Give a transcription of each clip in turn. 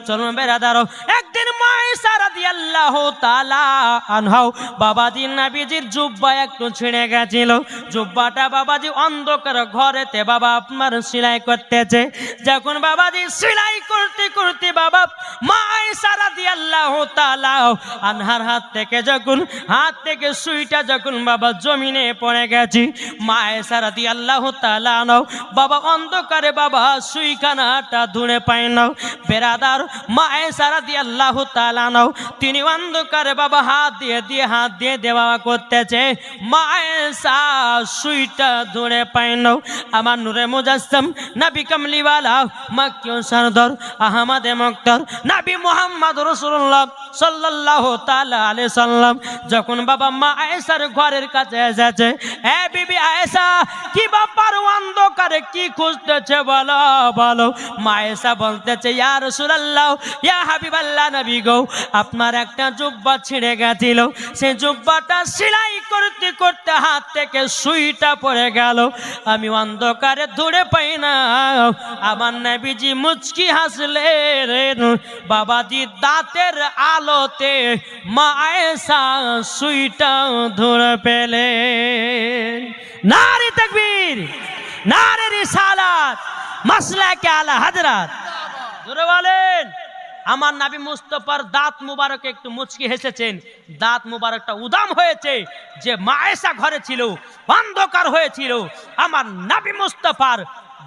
চলুন বেরাদারো, একদিন মায়েশা রাদিয়াল্লাহু তাআলা আনহা বাবাজি নবীজির জুব্বা একটু ছিঁড়ে গেছিল। জুব্বাটা বাবাজি অন্ধকার ঘরেতে বাবা আপনার সেলাই করতেছে। যখন বাবাজি সেলাই করতে করতে বাবা মায়েশা রাদিয়াল্লাহু তাআলা আনহার হাত থেকে সুইটা যখন বাবা জমিনে পড়ে গেছে, মায়েশা রাদিয়াল্লাহু তাআলা আনহা বাবা অন্ধকারে বাবা সুইখানাটা ধরে পায় না। বেরাদার, মায়েশা রাদিয়াল্লাহু তাআলা আনহা তিনি অন্ধকারে বাবা হাত দিয়ে দেওয়া করতেছে, মায়েশা সুইটা ধরে পায় না। আমার নূরে মুজাসসাম নবী কামলিওয়ালা মক্কি সরদার আহমদ মুক্তার নবী মুহাম্মদ রাসূলুল্লাহ সাল্লাল্লাহু তাআলা আলাইহি সাল্লাম যখন বাবা মায়েশার ঘরের কাছে এসেছে, এ বিবি আয়েশা, কি ব্যাপার অন্ধকারে কি খুঁজতেছে বলো বলো। মায়েশা বলতেছে, ইয়া রাসূলুল্লাহ, ইয়া হাবিবাল্লাহ নবী গো, আপনার একটা জুব্বা ছিঁড়ে গেছিল, সেই জুব্বাটা সেলাই করতে করতে হাত থেকে সুইটা পড়ে গেল, আমি অন্ধকারে ধরে পাই না। আমার নবীজি মুচকি হাসলেন, বাবাজি দাঁতের আলোতে মায়েশা সুইটা ধরে পেলেন। নারে তাকবীর, নারে রিসালাত, মাসলাকে আলা হযরত। জোরে বলেন। আমার নবী মুস্তাফার দাঁত মুবারক একটু মুচকি হেসেছেন, দাঁত মুবারকটা উদাম হয়েছে। যে মায়েশা ঘরে ছিল, অন্ধকার হয়েছিল, আমার নবী মুস্তাফার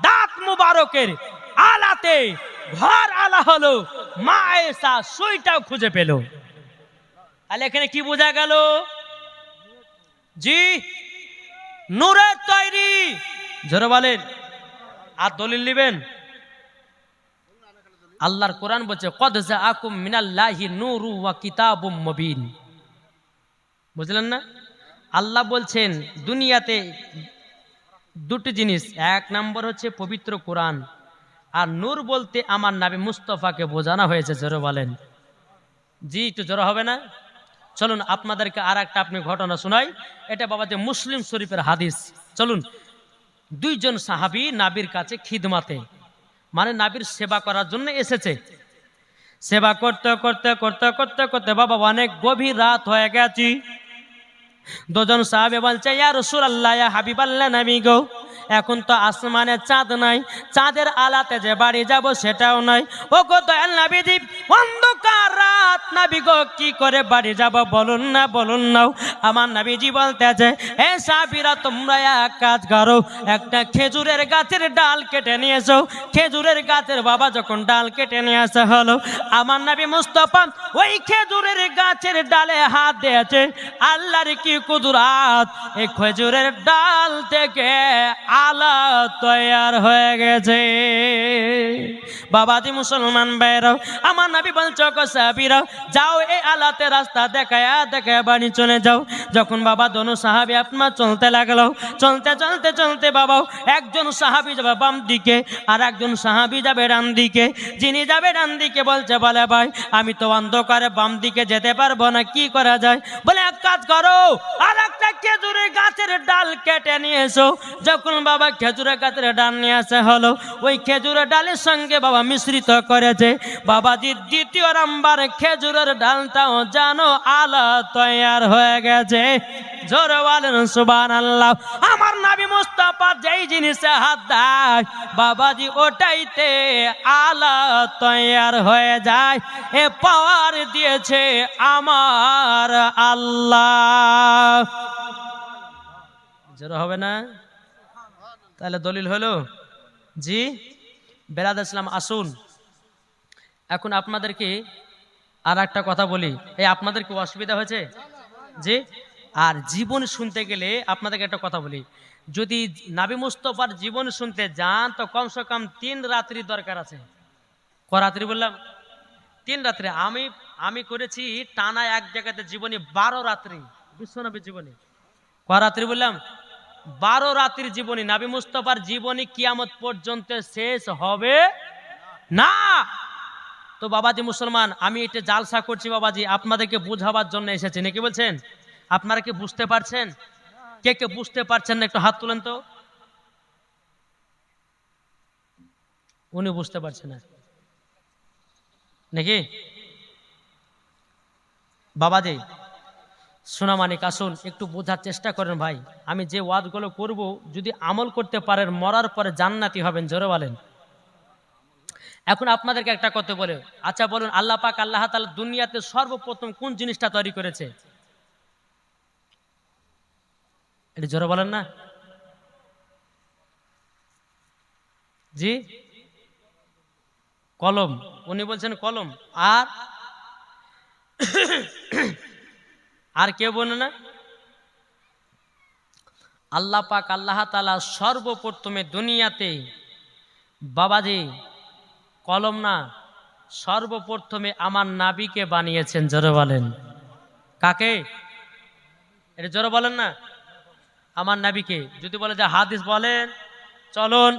দাঁত মুবারকের আলাতে ঘর আলা হলো, মায়েশা সুইটাও খুঁজে পেল। তাহলে এখানে কি বোঝা গেল? জি, নূরের তৈরি। জোরে বলেন। আর দলিল নেবেন? আল্লাহর কোরআন বলছে, কদ জাআকুম মিনাল্লাহি নূরু ওয়া কিতাবুম মুবিন। বুঝলেন না? আল্লাহ বলছেন দুনিয়াতে দুটি জিনিস, এক নম্বর হচ্ছে পবিত্র কোরআন, আর নূর বলতে আমার নবী মুস্তাফাকে বোঝানো হয়েছে। জোরে বলেন। জি, একটু জোরে হবে না? চলুন আপনাদেরকে আর একটা আপনি ঘটনা শোনাই। এটা বাবাজি মুসলিম শরীফের হাদিস। চলুন, দুইজন সাহাবী নবীর কাছে খিদমাতে, মানে নবীর সেবা করার জন্য এসেছে। সেবা করতে করতে করতে করতে করতে বাবা অনেক গভীর রাত হয়ে গেছে। দুজন সাহাবী বলছে, ইয়া রাসূলুল্লাহ, ইয়া হাবিবাল্লাহ নবী গো, এখন তো আসমানে চাঁদ নাই, চাঁদের আলাতে যে বাড়ি যাব সেটাও নাই। ও গো দয়াল নবীজি, অন্ধকার রাত নবী গো, কি করে বাড়ি যাব বলুন না, বলুন না। আমার নবীজি বলতেছে, এ সাহাবীরা, তোমরা এক কাজ করো, একটা খেজুরের গাছের ডাল কেটে নিয়ে এসো। খেজুরের গাছের বাবা যখন ডাল কেটে নিয়ে আসা হলো, আমার নবী মুস্তাফা ওই খেজুরের গাছের ডালে হাত দিয়েছে। আল্লাহর কি কুদরত, এই খেজুরের ডাল থেকে আলা তৈয়ার হয়ে গেছে। বাবাজি মুসলমান ভাইরাও, আমার নবী বলছে, গো সাহাবীরা, যাও এই আলাতে রাস্তা দেখায়া দেখায়া বাড়ি চলে যাও। যখন বাবা দোনো সাহাবী আপনার চলতে লাগলো, চলতে চলতে চলতে বাবা একজন সাহাবী যাবে বাম দিকে আর একজন সাহাবী যাবে ডান দিকে। যিনি যাবে ডান দিকে বলছে, বলে ভাই আমি তো অন্ধকারে বাম দিকে যেতে পারবো না, কি করা যায়? বলে এক কাজ করো, আর একটা খেজুরের গাছের ডাল কেটে নিয়ে এসো। যখন বাবা খেজুরের গাছের ডাল নিয়ে আসা হলো, ওই খেজুরের ডালের সঙ্গে বাবা মিশ্রিত করেছে। বাবাজি দ্বিতীয় নাম্বার খেজুরের ডালটাও জানো আলা তৈয়ার হয়ে গেছে। জোরে বলেন সুবহানাল্লাহ। আমার নবী মুস্তাফা যেই জিনিসে হাত দেয় বাবাজি ওটাইতে আলা তৈয়ার হয়ে যায়। এ পাওয়ার দিয়েছে আমার আল্লাহ। জোরে হবে না? তাহলে দলিল হলো। জি বেরাদার ইসলাম, আসুন এখন আপনাদেরকে আর একটা কথা বলি। এই আপনাদের কি অসুবিধা হয়েছে? জি, আর জীবন শুনতে গেলে আপনাদেরকে একটা কথা বলি, যদি নবী মুস্তাফার জীবন শুনতে যান তো কমসে কম 3 রাত্রি দরকার আছে। ক রাত্রি বললাম? 3 রাত্রি। আমি করেছি টানা এক জায়গাতে জীবনী 12 রাত্রি, বিশ্বনবীর জীবনী। ক রাত্রি বললাম? 12 রাত্রির জীবনী। নবী মুস্তাফার জীবনী কিয়ামত পর্যন্ত শেষ হবে না। তো বাবাজি মুসলমান, আমি এটা জালসা করছি বাবাজি আপনাদেরকে বোঝাবার জন্য এসেছি, নাকি বলছেন? আপনারা কি বুঝতে পারছেন? কে কে বুঝতে পারছেন না একটু হাত তুলেন তো। উনি বুঝতে পারছেন না, নাকি বাবাজি সোনামানিক আসুন একটু বোঝার চেষ্টা করেন ভাই, আমি যে ওয়াজগুলো করব যদি আমল করতে পারেন মরার পরে জান্নাতি হবেন, জোরে বলেন। এখন আপনাদেরকে একটা কথা বলে, আচ্ছা বলুন আল্লাহ পাক আল্লাহ তাআলা দুনিয়াতে সর্বপ্রথম কোন জিনিসটা তৈরি করেছে? এটা জোরে বলেন না জি, কলম। উনি বলছেন কলম। আর আর কেউ বলে না? আল্লাহ পাক আল্লাহ তাআলা সর্বপ্রথমে দুনিয়াতে বাবাজি কলম না, সর্বপ্রথমে আমার নাবিকে বানিয়েছেন, জোরে বলেন। কাকে? এটা জোরে বলেন না। আমার নাবিকে। যদি বলে যে হাদিস বলেন, চলুন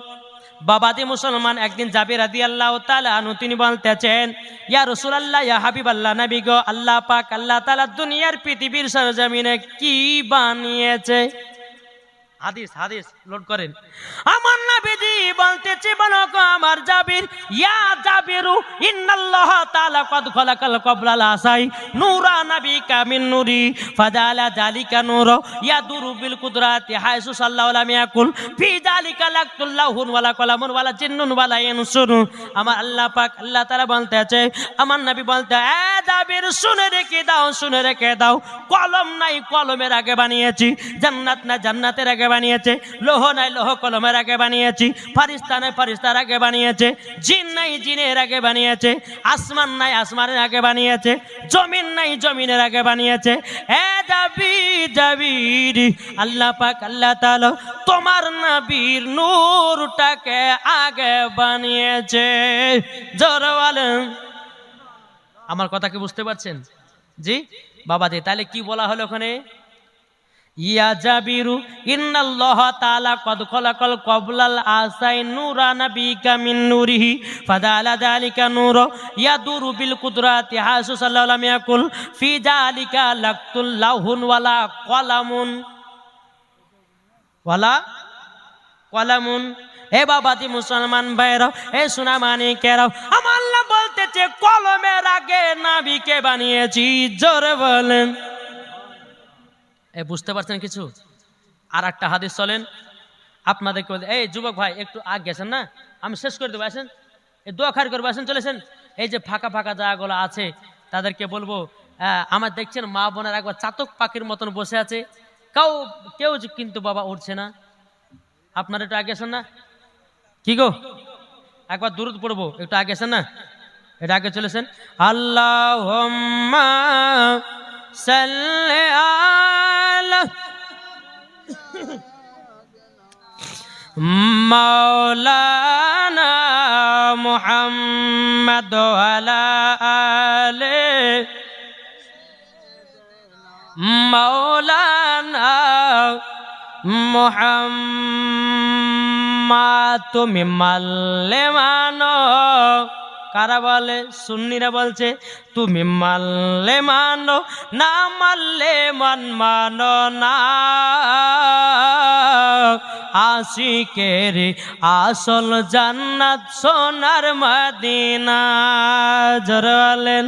বাবাজি মুসলমান। একদিন জাবির রাদিয়াল্লাহু তাআলা আনহু তিনি বলতেছেন, ইয়া রাসূলুল্লাহ ইয়া হাবিবাল্লাহ, নবী গো, আল্লাহ পাক আল্লাহ তাআলা দুনিয়ার পৃথিবীর সরজমিনে কি বানিয়েছে? হাদিস হাদিস লোড করেন। আমার নবীজি বলতেছে, বলো গো আমার জাবির, ইয়া জাবিরু ইন্নাল্লাহ তাআলা কদ খলাকাল ক্বাবলাল আসাই নূরা নাবিকা মিন নূরি ফাজালা জালিকা নূর ইয়াদুরু বিল কুদরাতি হাইসু সাল্লাল্লাহু আলাইহি ইয়াকুল ফি জালিকা লাকুল্লাহুন ওয়ালা কলামুন ওয়ালা জিন্নুন ওয়ালা ইনসুন। আমার আল্লাহ পাক আল্লাহ তাআলা বলতেছে, আমার নবী বলতে, এ জাবির শুনে রেখে দাও, শুনে রেখে দাও, কলম নাই কলমের আগে বানিয়েছি, জান্নাত না জান্নাতের আগে বানিয়েছে, লোহ নাই লোহ কলমের আগে বানিয়েছি, ফারিস্তা নাই ফারিস্তার আগে বানিয়েছে, জিন নাই জিনের আগে বানিয়েছে, আসমান নাই আসমানের আগে বানিয়েছে, জমিন নাই জমিনের আগে বানিয়েছে। এ জাবির আল্লাহ পাক আল্লাহ তাআলা তোমার নবীর নূরটাকে আগে বানিয়েছে, জোরে বলেন। আমার কথা কি বুঝতে পারছেন জি বাবাজি? তাহলে কি বলা হলো ওখানে? ইয়া জাবিরু ইন্নাল্লাহ তাআলা কদ খলাকাল ক্বাবলাল আসাই নূরা নাবিকা মিন নূরিহি ফাজালা যালিকা নূর ইয়াদুরু বিল কুদরাতি হাসু সাল্লাল্লাহু আলাইহি ইয়াকুল ফি যালিকা লাকুল লাহুন ওয়ালা কলামুন ওয়ালা কলামুন। এ বাবাজি মুসলমান ভাইরা, এ সোনামানিকেরাও, আমার আল্লাহ বলতেছে কলমের আগে নাবিকে বানিয়েছি, জোরে বলেন। বুঝতে পারছেন কিছু? আর একটা হাদিস চলেন আপনাদেরকে। এই যুবক ভাই একটু আগ গেছেন না, আমি শেষ করে দেবো, আসেন এই দোয়া খার করবো, আসেন চলেছেন। এই যে ফাঁকা ফাঁকা জায়গাগুলো আছে তাদেরকে বলবো, আমার দেখছেন মা বোনের একবার চাতক পাখির মতন বসে আছে, কেউ কিন্তু বাবা উঠছে না। আপনারা একটু আগে আসেন না, কি গো একবার দূরত পড়বো, একটু আগে আসেন না, এটা আগে চলেছেন। আল্লাহুম্মা সাল্লি আলা মাওলানা মুহাম্মদ ওয়ালা আলে মাওলানা মুহাম্মদ। তুমি মানলে মানো, কারা বলে? সুন্নিরা বলছে তুমি মানলে মানো, না মানলে মানো না। আশিকের আসল জান্নাত সোনার মদিনা, জোরে বলেন।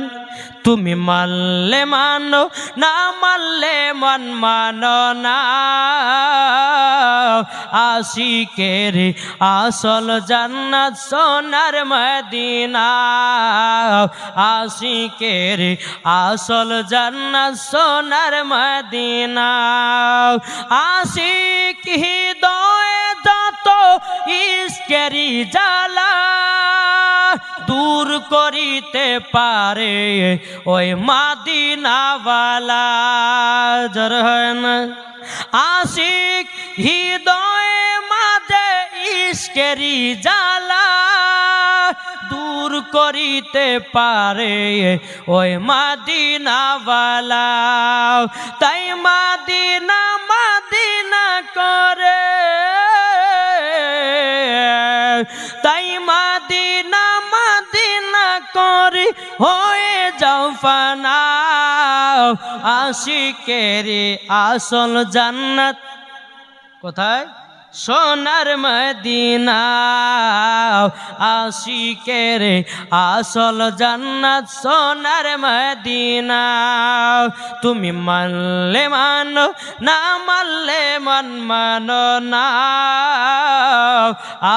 তুমি মানলে মানো, না মানলে মানো না। আশিকের আসল জান্নাত সোনার মদিনা, আশিকের আসল জান্নাত সোনার মদিনা। আশিক হৃদয়ে যত ইশকেরি জ্বালা দূর করিতে পারে ওই মদিনাওয়ালা, জোরে হয় না। আশিক হৃদয়ে মাঝে ইশকেরি জ্বালা দূর করিতে পারে ওই মদিনাওয়ালা। তাই মদিনা মদিনা করে, তাই মদিনা মদিনা করে হয়ে যাও ফানা। আশিকের আসল জান্নাত কোথায়? সোনার মদিনা আশিকের আসল জান্নাত সোনার মদিনা তুমি মানলে মানো না মানলে মানো না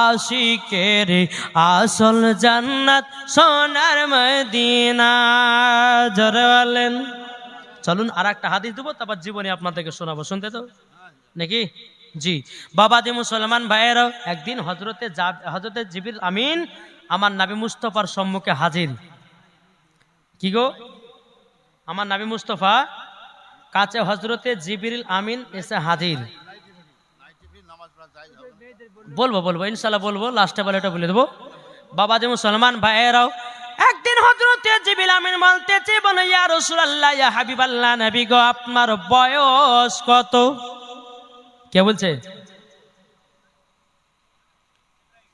আশিকের আসল জান্নাত সোনার মদিনা জোরে বলেন। চলুন আর একটা হাদিস দেবো, তারপর জীবনে আপনাদেরকে শোনাবো, শুনতে তো নাকি? জি বাবাজি মুসলমান ভাইয়েরাও, একদিন হজরতে জিবরিল আমিন আমার নবী মুস্তফার সম্মুখে হাজির। কি গো, আমার নবী মুস্তফা কাছে হজরতে জিবরিল আমিন এসে হাজির। বলবো ইনশাল্লাহ বলবো, লাস্টে বলে এটা বলে দেবো। বাবাজি মুসলমান ভাইয়েরাও, একদিন হযরতে জিবরিল আমিন বলতেছে, বলে ইয়া রাসূলুল্লাহ ইয়া হাবিবাল্লাহ, নবী গো আপনার বয়স কত? কে বলছে?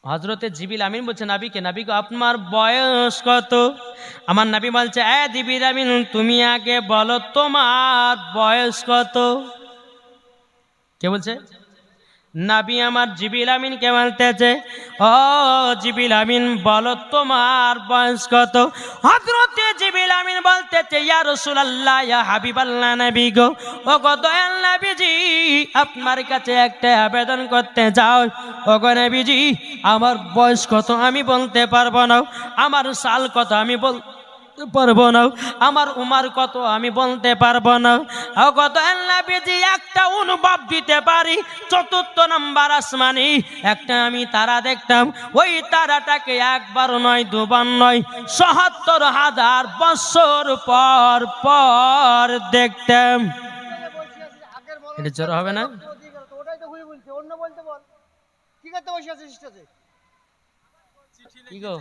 হযরতে জিবরিল আমিন বলছে নবীকে, নবী গো আপনার বয়স কত? আমার নবী বলছে, এ জিবরিল আমিন তুমি আগে বলো তোমার বয়স কত? কে বলছে? নবী আমার জিবরিল আমিনকে বলতেছে, ও জিবরিল আমিন বলো তোমার বয়স কত? হযরতে জিবরিল আমিন বলতেছে, ইয়া রাসূলুল্লাহ ইয়া হাবিবাল্লাহ, নবী গো ও গো দয়াল নবীজি আপনার কাছে একটা আবেদন করতে যাও। ও গো নবীজি আমার বয়স কত আমি বলতে পারবো না, আমার সাল কত আমি বলতে পারবো না, আমার উমার কত আমি বলতে পারবো না। কত নবীজি একটা অনুভব দিতে পারি, চতুর্থ নাম্বার আসমানি একটা আমি তারা দেখতাম, ওই তারাটাকে একবার নয় দুবার নয় ৭৭,০০০ বছর পর পর দেখতাম। এটা জোর হবে না? কি গো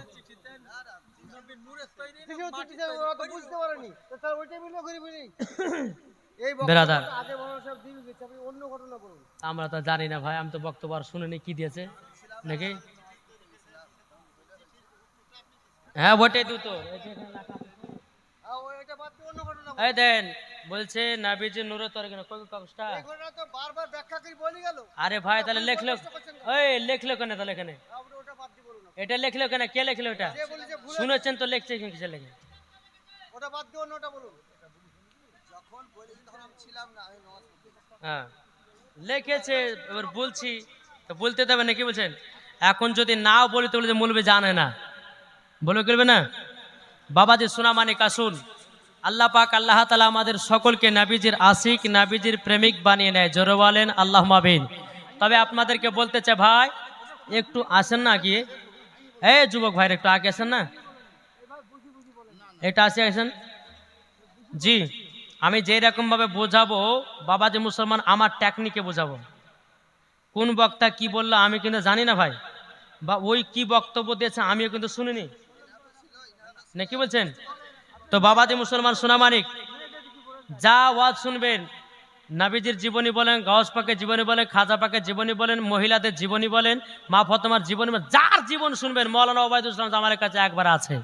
আমরা তো জানি না ভাই, আমি তো বক্তব্য আর শুনিনি কি দিয়েছে নাকি। হ্যাঁ বটে দুটো এই দেন বলছে নবীজি নূরে তোর কেন কই কাগজটা আরে ভাই তাহলে লেখলো, ওই লেখলো কেন তাহলে এখানে? এটা লেখলো কেন? কে লেখলো এটা? শুনেছেন তো লিখছে কিসে লেখে? ওটা বাদ দিও, ওটা বলুন। যখন বলেছেন তখন আমি ছিলাম না, আমি নামাজ পড়ছি। হ্যাঁ লিখেছে, এবার বলছি তো বলতে দেবে নাকি বলছেন? এখন যদি নাও বলি তো বলে মৌলবি জানে না, বলে করবে না। বাবাজি সোনামানি কাসুন, আল্লাহ পাক আল্লাহ তাআলা আমাদের সকলকে নবীজির আশিক নবীজির প্রেমিক বানিয়ে নেয়। জোরে বলেন আল্লাহুম্মা আমিন। তবে আপনাদেরকে বলতে চাই ভাই একটু আসেন না গিয়ে, এই যুবক ভাইরা একটু আগে আসেন না, এটা আসে আসেন। জি আমি যেই রকম ভাবে বোঝাবো বাবাজি মুসলমান আমার টেকনিকে বোঝাবো। কোন বক্তা কি বললো আমি কিন্তু জানি না ভাই, বা ওই কি বক্তব্য দিয়েছে আমিও কিন্তু শুনিনি, নাকি বলছেন? তো বাবাজি মুসলমান সোনামানিক যা ওয়াজ শুনবেন, নবীজির জীবনী বলেন, গাউস পাকের জীবনী বলেন, খাজা পাকের জীবনী বলেন, মহিলাদের জীবনী বলেন, মা ফাতেমার জীবনী বলেন, যার জীবন শুনবেন মাওলানা ওবায়দুল ইসলাম আমার কাছে একবার আছে,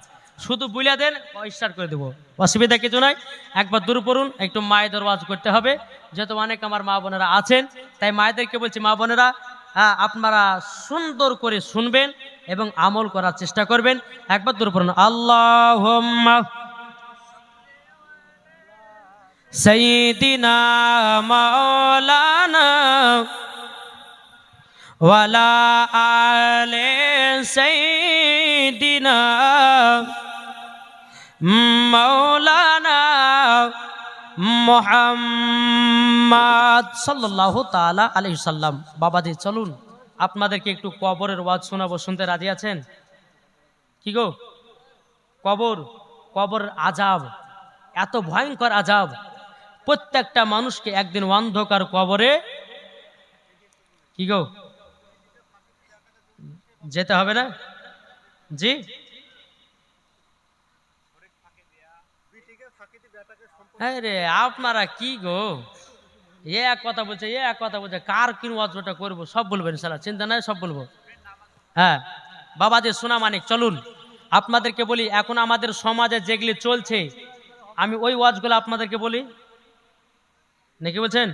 শুধু বুঝিয়ে দেন স্টার্ট করে দেবো, অসুবিধা কিছু নয়। একবার দূর পড়ুন, একটু মায়েদের ওয়াজ করতে হবে, যেহেতু অনেক আমার মা বোনেরা আছেন, তাই মায়েদেরকে বলছি মা বোনেরা আপনারা সুন্দর করে শুনবেন এবং আমল করার চেষ্টা করবেন। একবার দূর পড়ুন, আল্লাহুম্মা সাইয়্যিদিনা মাওলানা ওয়ালা আলে সাইয়্যিদিনা মাওলানা মুহাম্মদ সাল্লাল্লাহু তাআলা আলাইহি সাল্লাম। বাবাজি চলুন আপনাদেরকে একটু কবরের ওয়াজ শোনাবো, শুনতে রাজি আছেন? কি গো কবর আযাব, এত ভয়ঙ্কর আযাব, প্রত্যেকটা মানুষকে একদিন অন্ধকার কবরে কি গো যেতে হবে না? জি আরে আপনারা কি গো এক কথা বলছে কার কি ওয়াজটা করবো সব বলবেন ইনশাআল্লাহ, চিন্তা নাই সব বলবো। হ্যাঁ বাবাজি সোনামানিক চলুন আপনাদেরকে বলি, এখন আমাদের সমাজে যেগুলি চলছে আমি ওই ওয়াজগুলো আপনাদেরকে বলি, নাকি বলছেন?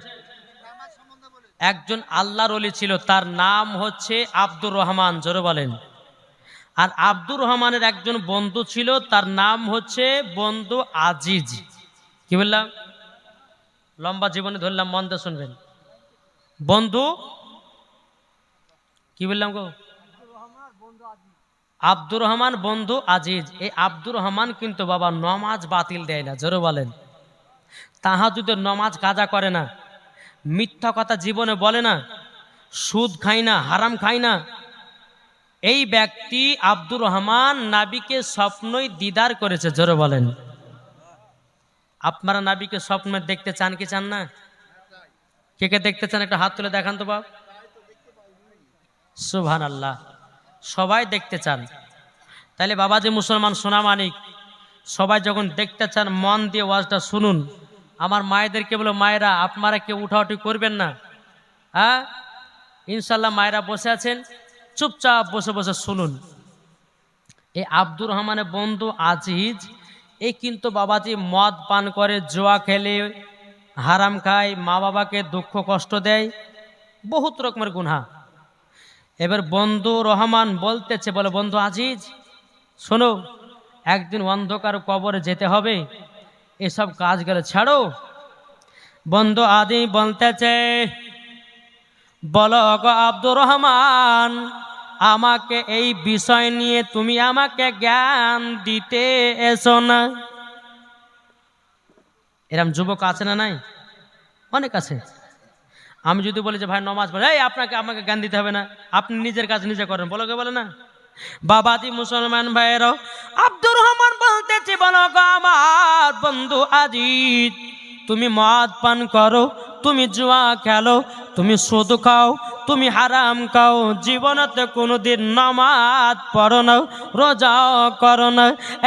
একজন আল্লাহর ওলি ছিল, তার নাম হচ্ছে আব্দুর রহমান, জোরে বলেন। আর আব্দুর রহমানের একজন বন্ধু ছিল, তার নাম হচ্ছে বন্ধু আজিজ। কি বললাম? লম্বা জীবনে ধরলাম, মন দিয়ে শুনবেন। বন্ধু কি বললাম গো? আব্দুর রহমান বন্ধু আজিজ। এই আব্দুর রহমান কিন্তু বাবা নমাজ বাতিল দেয় না, জোরে বলেন। তাহাজ্জুদের নমাজ কাজা করে না, মিথ্যা কথা জীবনে বলে না, সুদ খায় না, হারাম খায় না। এই ব্যক্তি আব্দুর রহমান নাবিকে স্বপ্নই দিদার করেছে, জোরে বলেন। আপনারা নাবিকে স্বপ্নে দেখতে চান কি চান না? কে কে দেখতে চান একটা হাত তুলে দেখান তো বাপ। সুবহানাল্লাহ, সবাই দেখতে চান। তাহলে বাবাজি মুসলমান সোনা মানিক, সবাই যখন দেখতে চান মন দিয়ে ওয়াজটা শুনুন। আমার মায়েদেরকে বলো, মায়েরা আপনারা কেউ উঠাউঠি করবেন না, হ্যাঁ? ইনশাল্লাহ মায়েরা বসে আছেন, চুপচাপ বসে বসে শুনুন। এই আব্দুর রহমানের বন্ধু আজিজ, এই কিন্তু বাবাজি মদ পান করে, জুয়া খেলে, হারাম খায়, মা বাবাকে দুঃখ কষ্ট দেয়, বহুত রকমের গুনাহ। এবার বন্ধু রহমান বলতেছে, বলে বন্ধু আজিজ শোনো, একদিন অন্ধকার কবরে যেতে হবে, এসব কাজ গেলে ছাড়ো। বন্ধু আদি বলতেছে, বলো গো আব্দুর রহমান, আমাকে এই বিষয় নিয়ে তুমি আমাকে জ্ঞান দিতে এসো না। এরম যুবক আছে না নাই? অনেক আছে। আমি যদি বলি যে ভাই নমাজ পড়ে, এই আমাকে জ্ঞান দিতে হবে না, আপনি নিজের কাজ নিজে করেন, বলো কে বলে না? বাবাজি মুসলমান ভাইয়েরাও, আব্দুর রহমান বলতেছি, বলো গো আমার বন্ধু আজিজ, তুমি মদ পান করো, তুমি জুয়া খেলো, তুমি সুদ খাও, তুমি হারাম খাও, জীবনতে কোনোদিন নামাজ পড়ো না, রোজাও করো না।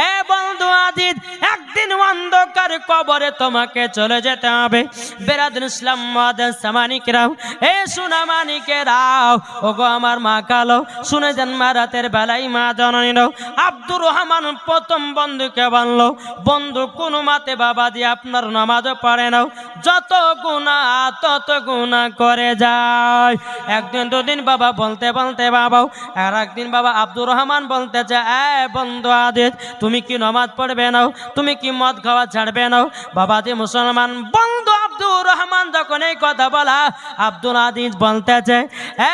এ বন্ধু আজিজ, একদিন অন্ধকার কবরে তোমাকে চলে যেতে হবে। বেরাদুল ইসলাম মাদান সামানিকরাও, এ সোনা মানিকেরাও, ওগো আমার মা কালো, শুনে যান মা রাতের বেলায় মা জননীরাও। আব্দুর রহমান প্রথম বন্ধুকে বললো, বন্ধু কোনো মাতে বাবাজি আপনার নামাজও পড়ে নাও, যত গুনাহ তত গুনাহ করে যায়। একদিন দুদিন বাবা বলতে বলতে বাবাও, আর একদিন বাবা আব্দুর রহমান বলতেছে, এ বন্ধু আজিজ, তুমি কি নামাজ পড়বে নাও, তুমি কি মদ খাওয়া ছাড়বে নাও? বাবাজি মুসলমান বন্ধু আব্দুর রহমান যখন এই কথা বলা, আব্দুল আজিজ বলতেছে,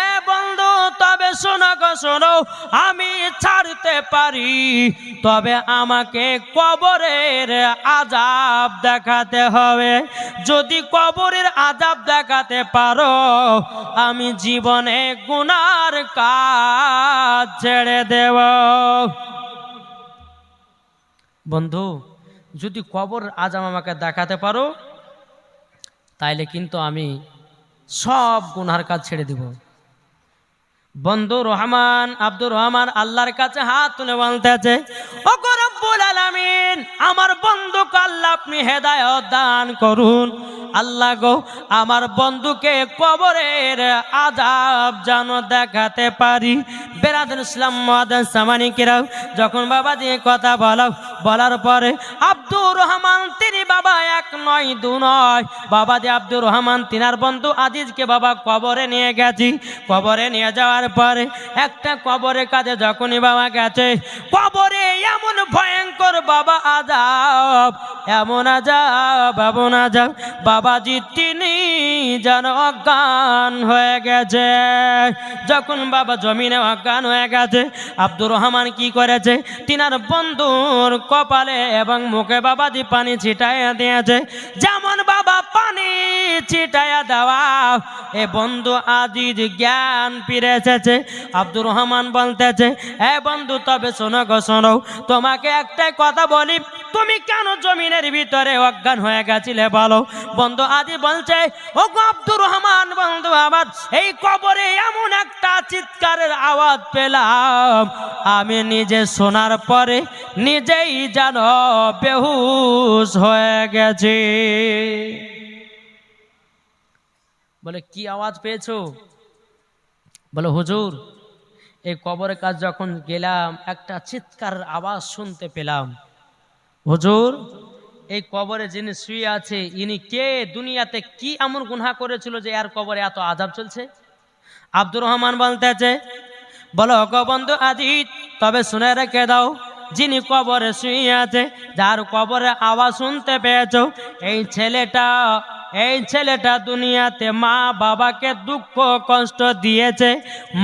এ বন্ধু তবে শোনো গো শোনো, আমি ছাড়তে পারি, তবে আমাকে কবরের আযাব দেখাতে হবে। যদি কবরের আযাব দেখাতে পারো, আমি জীবনে গুনার কাজ ছেড়ে দেব। বন্ধু যদি কবর আযাব আমাকে দেখাতে পারো, তাইলে কিন্তু আমি সব গুনার কাজ ছেড়ে দিব। বন্ধু রহমান আব্দুর রহমান আল্লাহর কাছে হাত তুলে বলতেছে, ও গো রব্বুল আলামিন, আমার বন্ধুকে আল্লাহ আপনি হেদায়েত দান করুন। আল্লাহ গো, আমার বন্ধুকে কবরের আযাব যেন দেখাতে পারি। বেরাদুল ইসলাম মাদান সামানিকেরাও, যখন বাবা দিয়ে কথা বলার পরে আব্দুর রহমান তিনি বাবা এক নয় দু নয়, বাবা দিয়ে আব্দুর রহমান তিনার বন্ধু আজিজকে বাবা কবরে নিয়ে গেছি। কবরে নিয়ে যাওয়ার পরে একটা কবরের কাছে যখনই বাবা গেছে, কবরে এমন ভয়ঙ্কর বাবা আযাব, এমন আযাব, এমন আযাব, বাবাজি তিনি যেন অজ্ঞান হয়ে গেছে। যখন বাবা জমিনে অজ্ঞান হয়ে গেছে, আব্দুর রহমান কি করেছে, তিনার বন্ধুর কপালে এবং মুখে বাবাজি পানি ছিটাইয়া দিয়েছে। যেমন বাবা পানি ছিটাইয়া দেওয়া, এ বন্ধু আজিজ জ্ঞান ফিরে এসেছে। আব্দুর রহমান বলতেছে, এ বন্ধু তবে শোনো গো শোনো, তোমাকে একটাই কথা বলি, তুমি কেন জমিনের ভিতরে অজ্ঞান হয়ে গেছিলে বলো? বন্ধু আদি বলছে, ও গো আব্দুর রহমান বন্ধু আমার, এই কবরে এমন একটা চিৎকারের আওয়াজ পেলাম, আমি নিজে শোনার পরে নিজেই যেন বেহুশ হয়ে গেছি। বলে কি আওয়াজ পেয়েছো? বলে হুজুর, এই কবরের কাছে যখন গেলাম একটা চিৎকারের আওয়াজ শুনতে পেলাম। হুজুর, এই কবরে যিনি শুয়ে আছে ইনি কে, দুনিয়াতে কি এমন গুনাহ করেছিল যে আর কবরে এত আযাব চলছে? আব্দুর রহমান বলতেছে, বলো গো বন্ধু আজিজ, তবে শুনে রেখে দাও, যিনি কবরে শুয়ে আছে, যার কবরে আওয়াজ শুনতে পেয়েছো, এই ছেলেটা দুনিয়াতে মা বাবাকে দুঃখ কষ্ট দিয়েছে,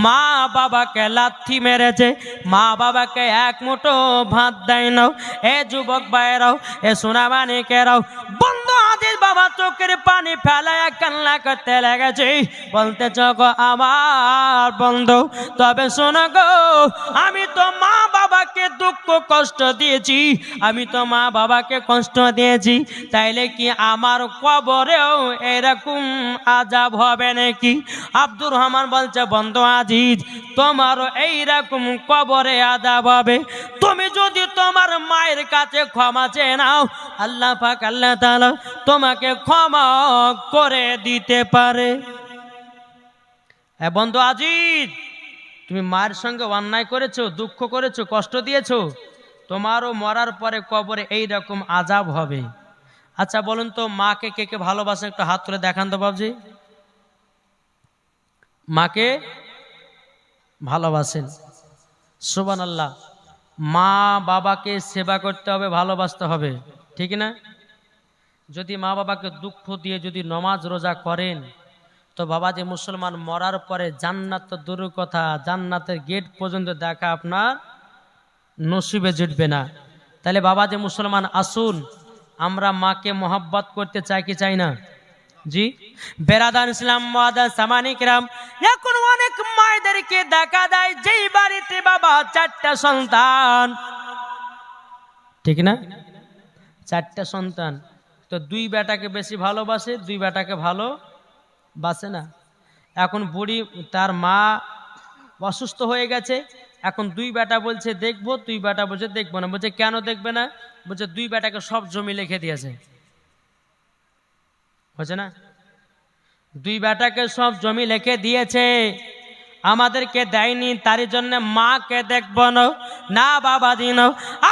মা বাবাকে লাথি মেরেছে, মা বাবাকে এক মুঠো ভাত দেয় নাও। এ যুবক ভাইরাও, এ সোনা মানিকেরাও, বন্ধু আজিজ বাবা চোখের পানি ফেলায় কান্না করতে লেগেছে, বলতেছ গো আমার বন্ধু, তবে শোনো গো, আমি তো মা বাবাকে দুঃখ কষ্ট দিয়েছি, আমি তো মা বাবাকে কষ্ট দিয়েছি, তাইলে কি আমার কবরেও এরকম আযাব হবে নাকি? আব্দুর রহমান বলছে, বন্ধু আজিজ, তোমারও এইরকম কবরে আযাব হবে। তুমি যদি তোমার মায়ের কাছে ক্ষমা চেয়ে নাও, আল্লাহ পাক আল্লাহ তাআলা তোমাকে ক্ষমা করে দিতে পারে। বন্ধু আজিজ, তুমি মায়ের সঙ্গে অন্যায় করেছো, দুঃখ করেছো, কষ্ট দিয়েছো, তোমারও মরার পরে কবরে এই রকম আযাব হবে। আচ্ছা বলুন তো, মাকে কে কে ভালোবাসেন? একটু হাত তুলে দেখান তো বাবজি। মাকে ভালোবাসেন? সুবহানাল্লাহ। মা বাবাকে সেবা করতে হবে, ভালোবাসতে হবে, ঠিক না? যদি মা বাবাকে দুঃখ দিয়ে যদি নমাজ রোজা করেন, তো বাবা যে মুসলমান মরার পরে জান্নাত তো দূরের কথা, জান্নাতের গেট পর্যন্ত দেখা আপনার নসিবে জুটবে না। তাহলে বাবা যে মুসলমান, আসুন আমরা মাকে মোহাব্বত করতে চাই কি চাই না? জি বেরাদান ইসলাম মুআদ্দাস সামানিকরাম, এখন অনেক মায়েদেরকে দেখা যায় যেই বাড়িতে বাবা 4টা সন্তান, ঠিক না? 4টা সন্তান, তো 2 বেটাকে বেশি ভালোবাসে, 2 বেটাকে ভালোবাসে না। এখন বুড়ি, তার মা অসুস্থ হয়ে গেছে, এখন 2 বেটা বলছে দেখবো, 2 বেটা বলছে দেখবো না। বলছে কেন দেখবে না? বলছে 2 বেটাকে সব জমি লিখে দিয়েছে, হচ্ছে না? 2 বেটাকে সব জমি লিখে দিয়েছে, আমাদেরকে দেয়নি, তার জন্য মাকে দেখব না। না বাবা দিন,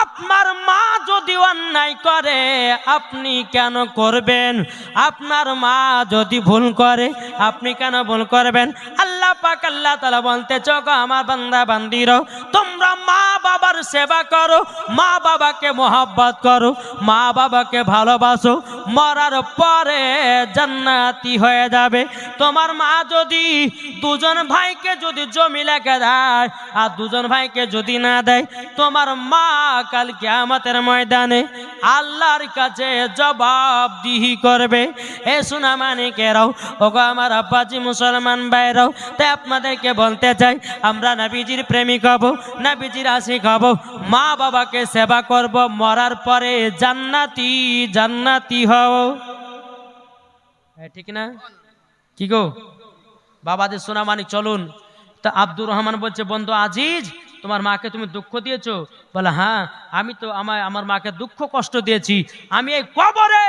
আপনার মা যদি অন্যায় করে আপনি কেন করবেন? আপনার মা যদি ভুল করে আপনি কেন ভুল করবেন? আল্লাহ পাক আল্লাহ তাআলা বলতেছ গো আমার বান্দা বান্দিরও, তোমরা মা বাবার সেবা করো, মা বাবাকে মোহাব্বত করো, মা বাবাকে ভালোবাসো, মরার পরে জান্নাতি হয়ে যাবে। তোমার মা যদি 2জন ভাইকে যদি জমি লেখে দেয় আর 2জন ভাইকে যদি না দেয়, তোমার মা কাল কিয়ামতের ময়দানে আল্লাহর কাছে জবাবদিহি করবে। এ সোনা মানিকেরাও, ওগো আমার আব্বাজি মুসলমান ভাইরাও, তাই আপনাদেরকে বলতে চাই, আমরা নবীজির প্রেমিক হব, নবীজির আশিক হব, মা বাবাকে সেবা করব, মরার পরে জান্নাতি জান্নাতি হও, ঠিক না? কি গো বাবাদের সোনা মানিক, চলুন। তা আব্দুর রহমান বলছে, বন্ধু আজিজ, তোমার মাকে তুমি দুঃখ দিয়েছো? বলে হ্যাঁ, আমি তো আমার মাকে দুঃখ কষ্ট দিয়েছি, আমি এই কবরে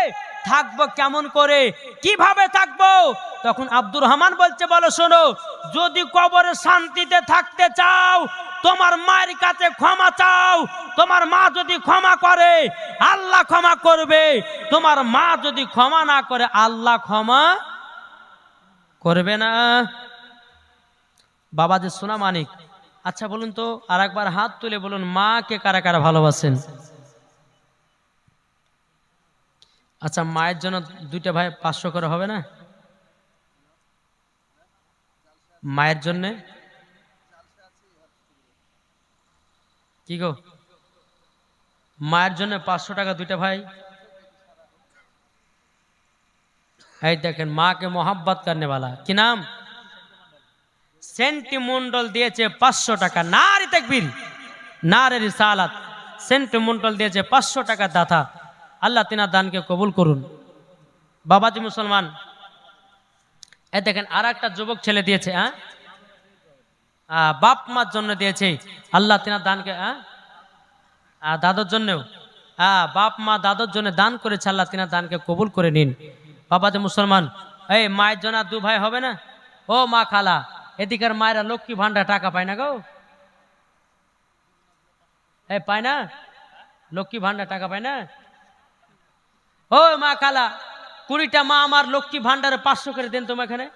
থাকবো কেমন করে, কিভাবে থাকবো? তখন আব্দুর রহমান বলছে, বলো শোনো, যদি কবরে শান্তিতে থাকতে চাও তোমার মায়ের কাছে ক্ষমা চাও, তোমার মা যদি ক্ষমা করে আল্লাহ ক্ষমা করবে, তোমার মা যদি ক্ষমা না করে আল্লাহ ক্ষমা করবে না। বাবা যে সোনা মানিক, আচ্ছা বলুন তো, আর একবার হাত তুলে বলুন, মাকে কারা কারা ভালোবাসেন? আচ্ছা, মায়ের জন্য 2টা ভাই 500 করে হবে না? মায়ের জন্য কি গো, মায়ের জন্য 500 টাকা 2টা ভাই। এই দেখেন, মাকে মোহাব্বত করনে वाला, কি নাম? সেন্টিমন্ডল দিয়েছে 500 টাকা। নারে তাকবীর, নারে রিসালাত। সেন্টিমন্ডল দিয়েছে 500 টাকা দাতা। আল্লাহ তিনার দানকে কবুল করুন। বাবাজি মুসলমান, এই দেখেন আর একটা যুবক ছেলে দিয়েছে, বাপ মার জন্য দিয়েছে, আল্লাহ তিনার দানকে, দাদার জন্যও, বাপ মা দাদার জন্য দান করেছে, আল্লাহ তিনার দানকে কবুল করে নিন। বাবাজি মুসলমান, এই মায়ের জন্য 2 ভাই হবে না? ও মা খালা, এদিকের মায়েরা লক্ষ্মী ভান্ডার টাকা পায় না গো, এই পায় না? লক্ষ্মী ভান্ডার টাকা পায় না? ও মা খালা, 20টা মা আমার লক্ষ্মী ভান্ডারে 500 করে দেন তোমার এখানে।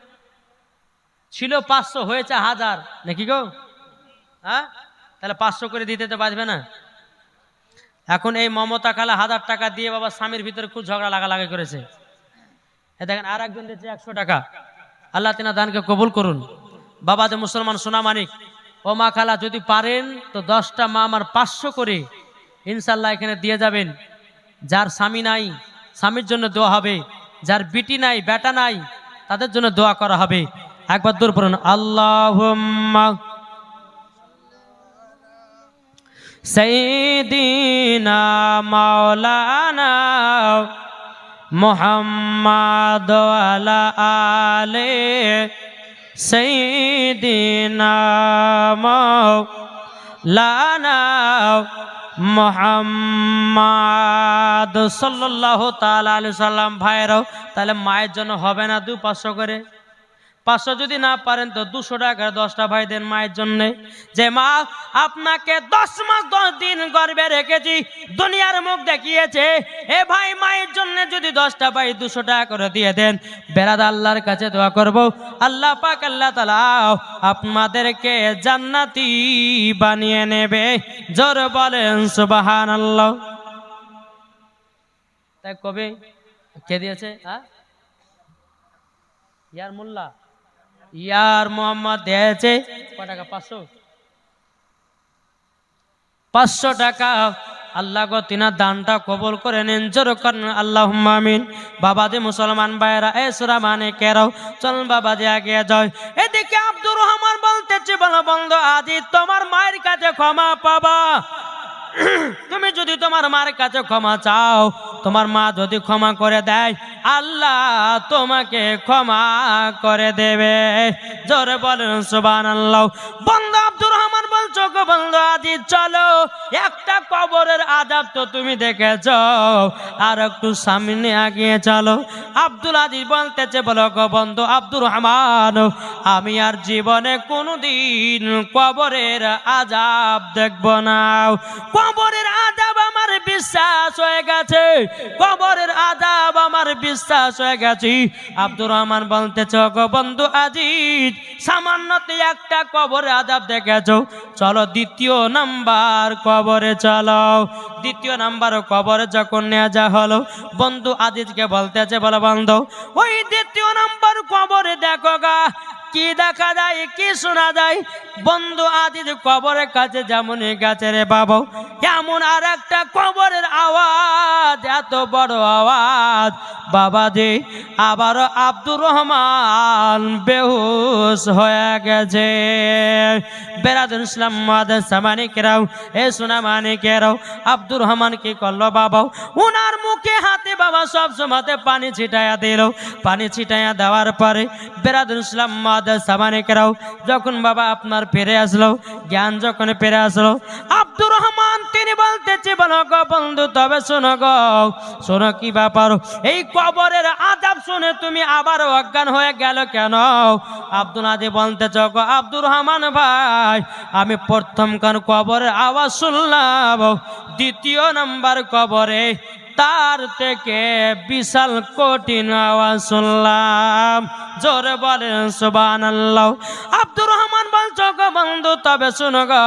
ছিল 500, হয়েছে 1000 নাকি গো? হ্যাঁ, তাহলে 500 করে দিতে তো বাঁচবে না। এখন এই মমতা খালা 1000 টাকা দিয়ে বাবা স্বামীর ভিতরে খুব ঝগড়া লাগালাগি করেছে। দেখেন আর একজন দিয়েছে 100 টাকা। আল্লাহ তিনা দানকে কবুল করুন। বাবা যে মুসলমান সোনা মানিক, ও মা খালা যদি পারেন তো 10টা মা আমার 500 করে ইনশাল্লাহ এখানে দিয়ে যাবেন। যার স্বামী নাই স্বামীর জন্য দোয়া হবে, যার বিটি নাই বেটা নাই তাদের জন্য দোয়া করা হবে। একবার দূর পড়ুন, আল্লাহুম্মা সাইয়্যিদিনা মাওলানা মুহাম্মাদ ওয়ালা আলে সাইয়্যিদিনা মাওলানা মুহাম্মাদ সাল্লাল্লাহু তাআলা আলাইহি সাল্লাম। ভাইরাও তাহলে মায়ের জন্য হবে না 200-500 করে? 500 যদি না পারেন তো 200 টাকা 10টা ভাই দেন মায়ের জন্য। যে মা আপনাকে 10 মাস 10 দিন গর্ভে রেখেছি, দুনিয়ার মুখ দেখিয়েছে, এ ভাই মায়ের জন্য যদি 10টা ভাই 200 টাকা করে দিয়ে দেন, বেরাদ আল্লাহর কাছে দোয়া করব, আল্লাহ পাক আল্লাহ তাআলা আপনাদেরকে জান্নাতি বানিয়ে নেবে। জোর বলেন সুবহানাল্লাহ। তাই কবে কে দিয়েছে? ইয়ার মোল্লা ইয়ার মোহাম্মদ দিয়েছে কত টাকা? 500 টাকা। আল্লাহ গো তিনার দানটা কবুল করে নেন। জোর করেন আল্লাহুম্মা আমিন। বাবাজি মুসলমান ভাইরা, এ সূরা মানে কেরাও, চলুন বাবাজি আগে যায়। এদিকে আব্দুর রহমান বলতেছে, বলো বন্ধু আজি তোমার মায়ের কাছে ক্ষমা পাবা। তুমি যদি তোমার মার কাছে ক্ষমা চাও, তোমার মা যদি ক্ষমা করে দেয়, আল্লাহ তোমাকে ক্ষমা করে দেবে। জোরে বলেন সুবহানাল্লাহ। বন্ধু আব্দুর রহমান বলছো, গো বন্ধু আজি চলো, একটা কবরের আযাব তো তুমি দেখেছো, আর একটু সামনে আগিয়ে চলো। আব্দুল আজিজ বলতেছে, বলো গো বন্ধু আব্দুর রহমান, আমি আর জীবনে কোনোদিন কবরের আযাব দেখব না। কবরের আযাব আমার বিশ্বাস হয়ে গেছে, কবরের আযাব আমার বিশ্বাস হয়ে গেছে। আব্দুর রহমান বলতেছে, গো বন্ধু আজিজ, সামান্য একটা কবরের আযাব দেখেছো, চলো 2য় নাম্বার কবরে চলো। 2য় নাম্বার কবরে যখন নিয়ে যা হলো, বন্ধু আজিজকে বলতেছে, বলো বন্ধু ওই 2য় নাম্বার কবরে দেখো গা, কি দেখা যায় কি শোনা যায়? বন্ধু আজিজ কবরের কাছে যেমন গেছে রে বাবা, কেমন আর একটা কবরের আওয়াজ, এত বড় আওয়াজ বাবাজি, আবারও আব্দুর রহমান বেহুশ হয়ে গেছে। বেরাদুল ইসলাম মাদার সামানিকেরাও, এ সোনা মানিকেরাও, আব্দুর রহমান কি করলো বাবা, উনার মুখে হাতে বাবা সব সময়তে পানি ছিটাইয়া দিল। পানি ছিটাইয়া দেওয়ার পরে বেরাদুল ইসলাম মাদার সামানিকেরাও যখন বাবা আপনার ফিরে আসলো, জ্ঞান যখন ফিরে আসলো, আব্দুর রহমান তিনি বলতেছে, বলো গো বন্ধু তবে শোনো গো, শোনো কি ব্যাপার, এই কবরের আযাব শুনে তুমি আবার অজ্ঞান হয়ে গেল কেন? আব্দুল আজিজ বলতেছে, গো আব্দুর রহমান ভাই, আমি প্রথমকার কবরের আওয়াজ শুনলাম, 2য় নাম্বার কবরে তার থেকে বিশাল কঠিন আওয়াজ শুনলাম। জোরে বলেন সুবহানাল্লাহ। আব্দুর রহমান বলছো, গো বন্ধু তবে শুনো গো,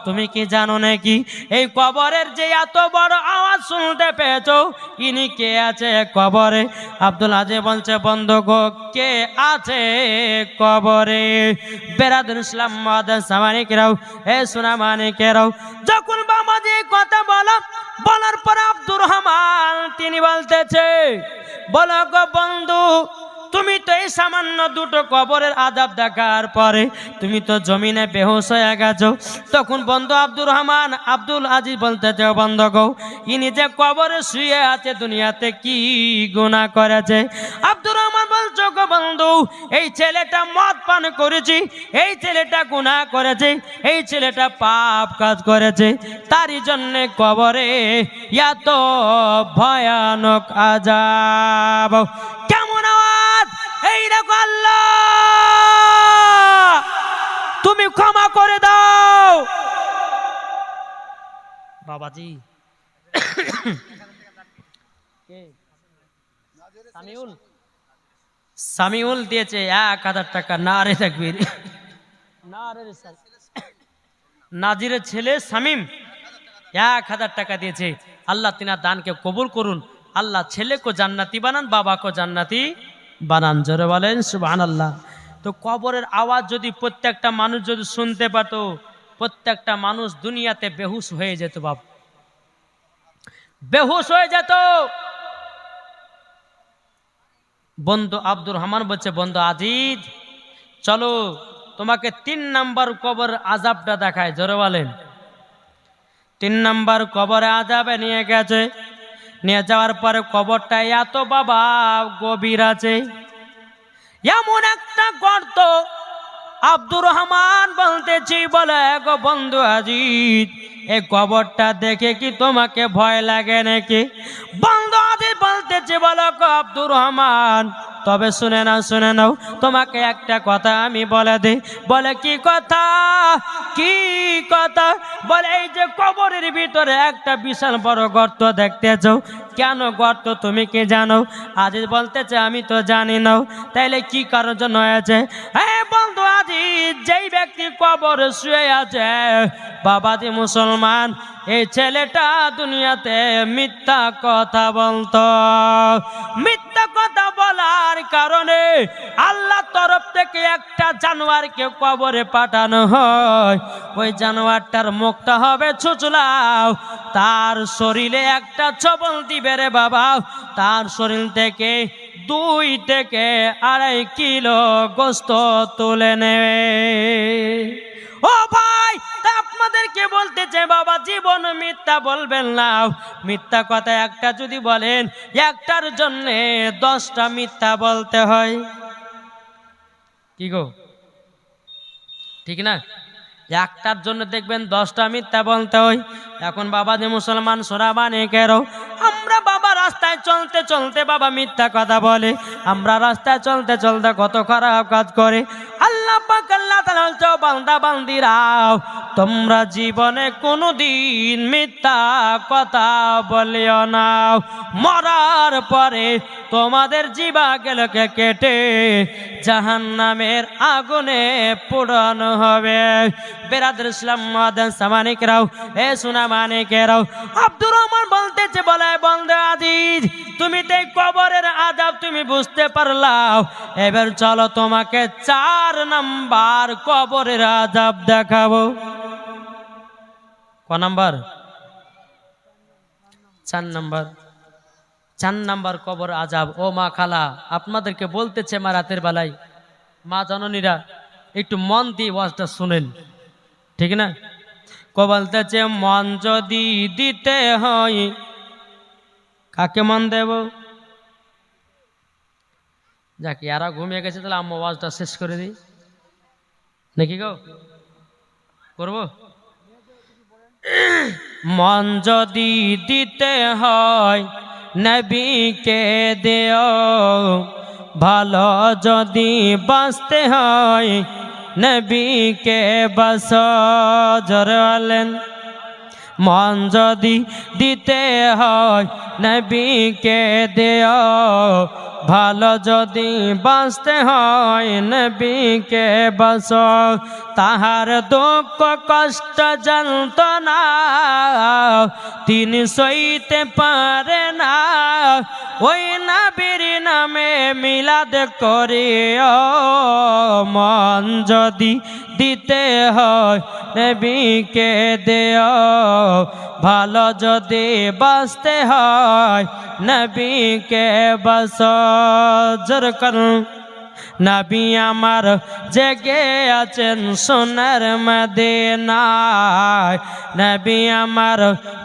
তুমি কি জানো নাকি এই কবরের যে এত বড় আওয়াজ শুনতে পেয়েছো, ইনি কে আছে কবরে? আব্দুল আজিজ বলছে, বন্ধু গো কে আছে কবরে? বেরাদুল ইসলাম মাদার সামানিকেরাও, এ সোনা মানিকেরাও, যখন বাবাজি কথা বলার পরে আব্দুর রহমান তিনি বলতেছে, বলো গো বন্ধু তুমি তো এই সামান্য 2টো কবরের আযাব দেখার পরে তুমি তো জমিনে বেহুশ হয়ে গেছো। তখন বন্ধু আব্দুর রহমান আব্দুল আজিজ বলতেছে, বন্ধু গো ইনি যে কবরে শুয়ে আছে দুনিয়াতে কি গুনাহ করেছে? আব্দুর রহমান বলছো, গো বন্ধু এই ছেলেটা মদ পান করেছে, এই ছেলেটা গুনাহ করেছে, এই ছেলেটা পাপ কাজ করেছে, তারই জন্য কবরে এত ভয়ানক আযাব। কেমন আওয়াজ? এই দেখো আল্লাহ তুমি ক্ষমা করে দাও। বাবাজি সামিউল দিয়েছে 1000 টাকা। নারে তাকবীর। নাজিরের ছেলে শামীম 1000 টাকা দিয়েছে। আল্লাহ তিনার দানকে কবুল করুন। আল্লাহ ছেলে কো জান্নাতি বানান, বাবা কো জান্নাতি বানান। জোরে বলেন সুবহানাল্লাহ। তো কবরের আওয়াজ যদি প্রত্যেকটা মানুষ যদি শুনতে পেত, প্রত্যেকটা মানুষ দুনিয়াতে বেহুশ হয়ে যেত। বাপ বেহুশ হয়ে যেত। বন্ধু আব্দুর রহমান বলছে, বন্ধু আজিজ চলো তোমাকে 3 নাম্বার কবর আযাবটা দেখায়। জোরে বলেন। 3 নাম্বার কবরে আযাবে নিয়ে গেছে। নিয়ে যাওয়ার পরে কবরটা এত বাবা গভীর আছে, এমন একটা গর্ত। আব্দুর রহমান বলতেছি, বলে গো বন্ধু আজিজ এই কবরটা দেখে কি তোমাকে ভয় লাগে নাকি? বন্ধু আজিজ বলতেছি, বলো গো আব্দুর রহমান তবে শুনে নাও তোমাকে একটা কথা আমি বলে দিই। বলে কি কথা? কি কথা? বলে এই যে কবরের ভিতরে একটা বিশাল বড় গর্ত দেখতেছো, কেন গর্ত তুমি কি জানো? আজিজ বলতেছে, আমি তো জানি না। তাইলে কি কারণ জন্য হয়েছে? হ্যাঁ বন্ধু আজিজ, যেই ব্যক্তি কবরে শুয়ে আছে বাবাজি মুসলমান, এই ছেলেটা দুনিয়াতে মিথ্যা কথা বলতো। মিথ্যা কথা বলার কারণে আল্লাহ তরফ থেকে একটা জানোয়ারকে কবরে পাঠানো হয়। ওই জানোয়ারটার মুখটা হবে ছুচলাও, তার শরীরে একটা ছবল দিবে রে বাবা। তার শরীর থেকে 2 থেকে 2.5 কিলো গোস্ত তুলে নেবে। ও ভাই, আপনাদেরকে বলতে চাই বাবা, জীবন মিথ্যা বলবেন না। মিথ্যা কথা একটা যদি বলেন, একটার জন্য 10টা মিথ্যা বলতে হয়। কি গো, ঠিক না? একটার জন্য দেখবেন 10টা মিথ্যা বলতে হয়। এখন বাবা যে মুসলমান সোনা বানিকেরও আমরা বাবা রাস্তায় চলতে চলতে বাবা মিথ্যা কথা বলে, আমরা রাস্তায় চলতে চলতে কত খারাপ কাজ করে। আল্লাহ পাক আল্লাহ তাআলা বান্দা বান্দিরাও তোমরা জীবনে কোনোদিন মিথ্যা কথা বলিও না। মরার পরে তোমাদের জিহ্বাগুলোকে কেটে জাহান্নামের আগুনে পোড়ানো হবে। বেরাদর ইসলাম মাদান সামানিকরাও, এ সোনা মানিকেরাও, আব্দুর রহমান বলতেছে, বলে বন্ধু আজিজ তুমি তো এই কবরের আযাব তুমি বুঝতে পারলাও, এবার চলো তোমাকে 4 নাম্বার কবরের আযাব দেখাবো। ক নাম্বার? 4 নাম্বার। 4 নাম্বার কবর আযাব। ও মা খালা আপনাদেরকে বলতেছে, মা রাতের বেলায় মা জননীরা একটু মন দিয়ে ওয়াজটা শুনেন, ঠিক না? বলতেছে মন যদি দিতে হয়, কাকে মন দেব? যাক এরা ঘুমিয়ে গেছে, তাহলে আম্মা ওয়াজটা শেষ করে দিই নাকি গো? করবো? মন যদি দিতে হয় নবীকে দেও, ভালো যদি বাঁচতে হয় নবীকে বাস। জোরে বলেন। মন যদি দিতে হয় নবীকে দেও, ভালো যদি বাঁচতে হয় নবীকে বাস। তাহার দুঃখ কষ্ট যন্ত্রণা তিনি সইতে পারে না, ওই নবীর নামে মিলাদ করিও। মন যদি দিতে হয় নবীকে দেও, ভালো যদি বাঁচতে হয় নবীকে বাস। জোর করুন। নবী আমার জেগে আছেন সোনার মদিনায়, নবী আমার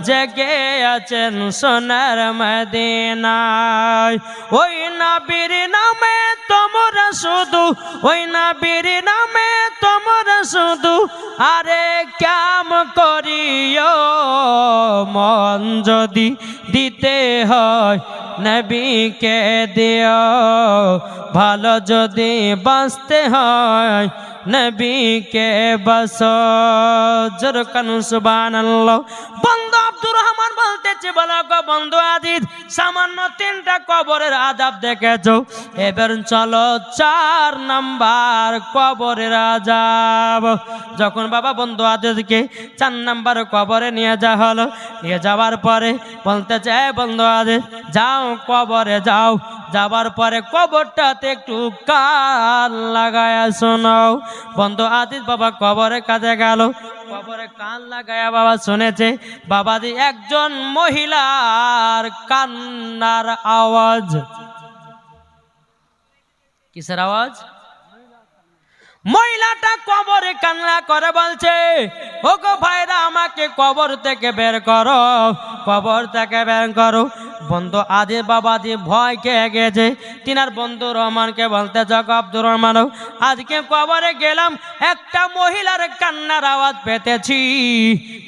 জেগে আছেন সোনার মদিনায়। ওই নবীর নামে তোমরা শুধু, ওই নবীর নামে তোমরা শুধু আরে কাম করিও। মন যদি দিতে হয় নবীকে দিও, ভালো যদি বাঁচতে হয় নবীকে বাস। জোর কানু সুবহানাল্লাহ। বন্ধু আব্দুর রহমান বলতেছে, বলো গো বন্ধু আজিজ, সামান্য 3টা কবরের আযাব দেখেছো, এবার চলো 4 নাম্বার কবরের আযাব। যখন বাবা বন্ধু আজিজকে 4 নাম্বার কবরে নিয়ে যাওয়া হলো, নিয়ে যাওয়ার পরে বলতেছে, বন্ধু আজিজ যাও কবরে যাও, যাবার পরে কবরটাতে একটু কান লাগায়া শোনাও। বন্ধু আজিজ বাবা কবরে কাজে গেল, কবরে কান লাগায়া বাবা শুনেছে বাবাজি একজন মহিলার কান্নার আওয়াজ। কিসের আওয়াজ? মহিলাটা কবরে কান্না করে বলছে, ও গো ভাইরা আমাকে কবর থেকে বের করো, কবর থেকে বের করো। বন্ধু আজিজ বাবাজি ভয় খেয়ে গেছে। তিনার বন্ধু রহমানকে বলতে যাক, আব্দুর রহমান আজকে কবরে গেলাম, একটা মহিলার কান্নার আওয়াজ পেতেছি,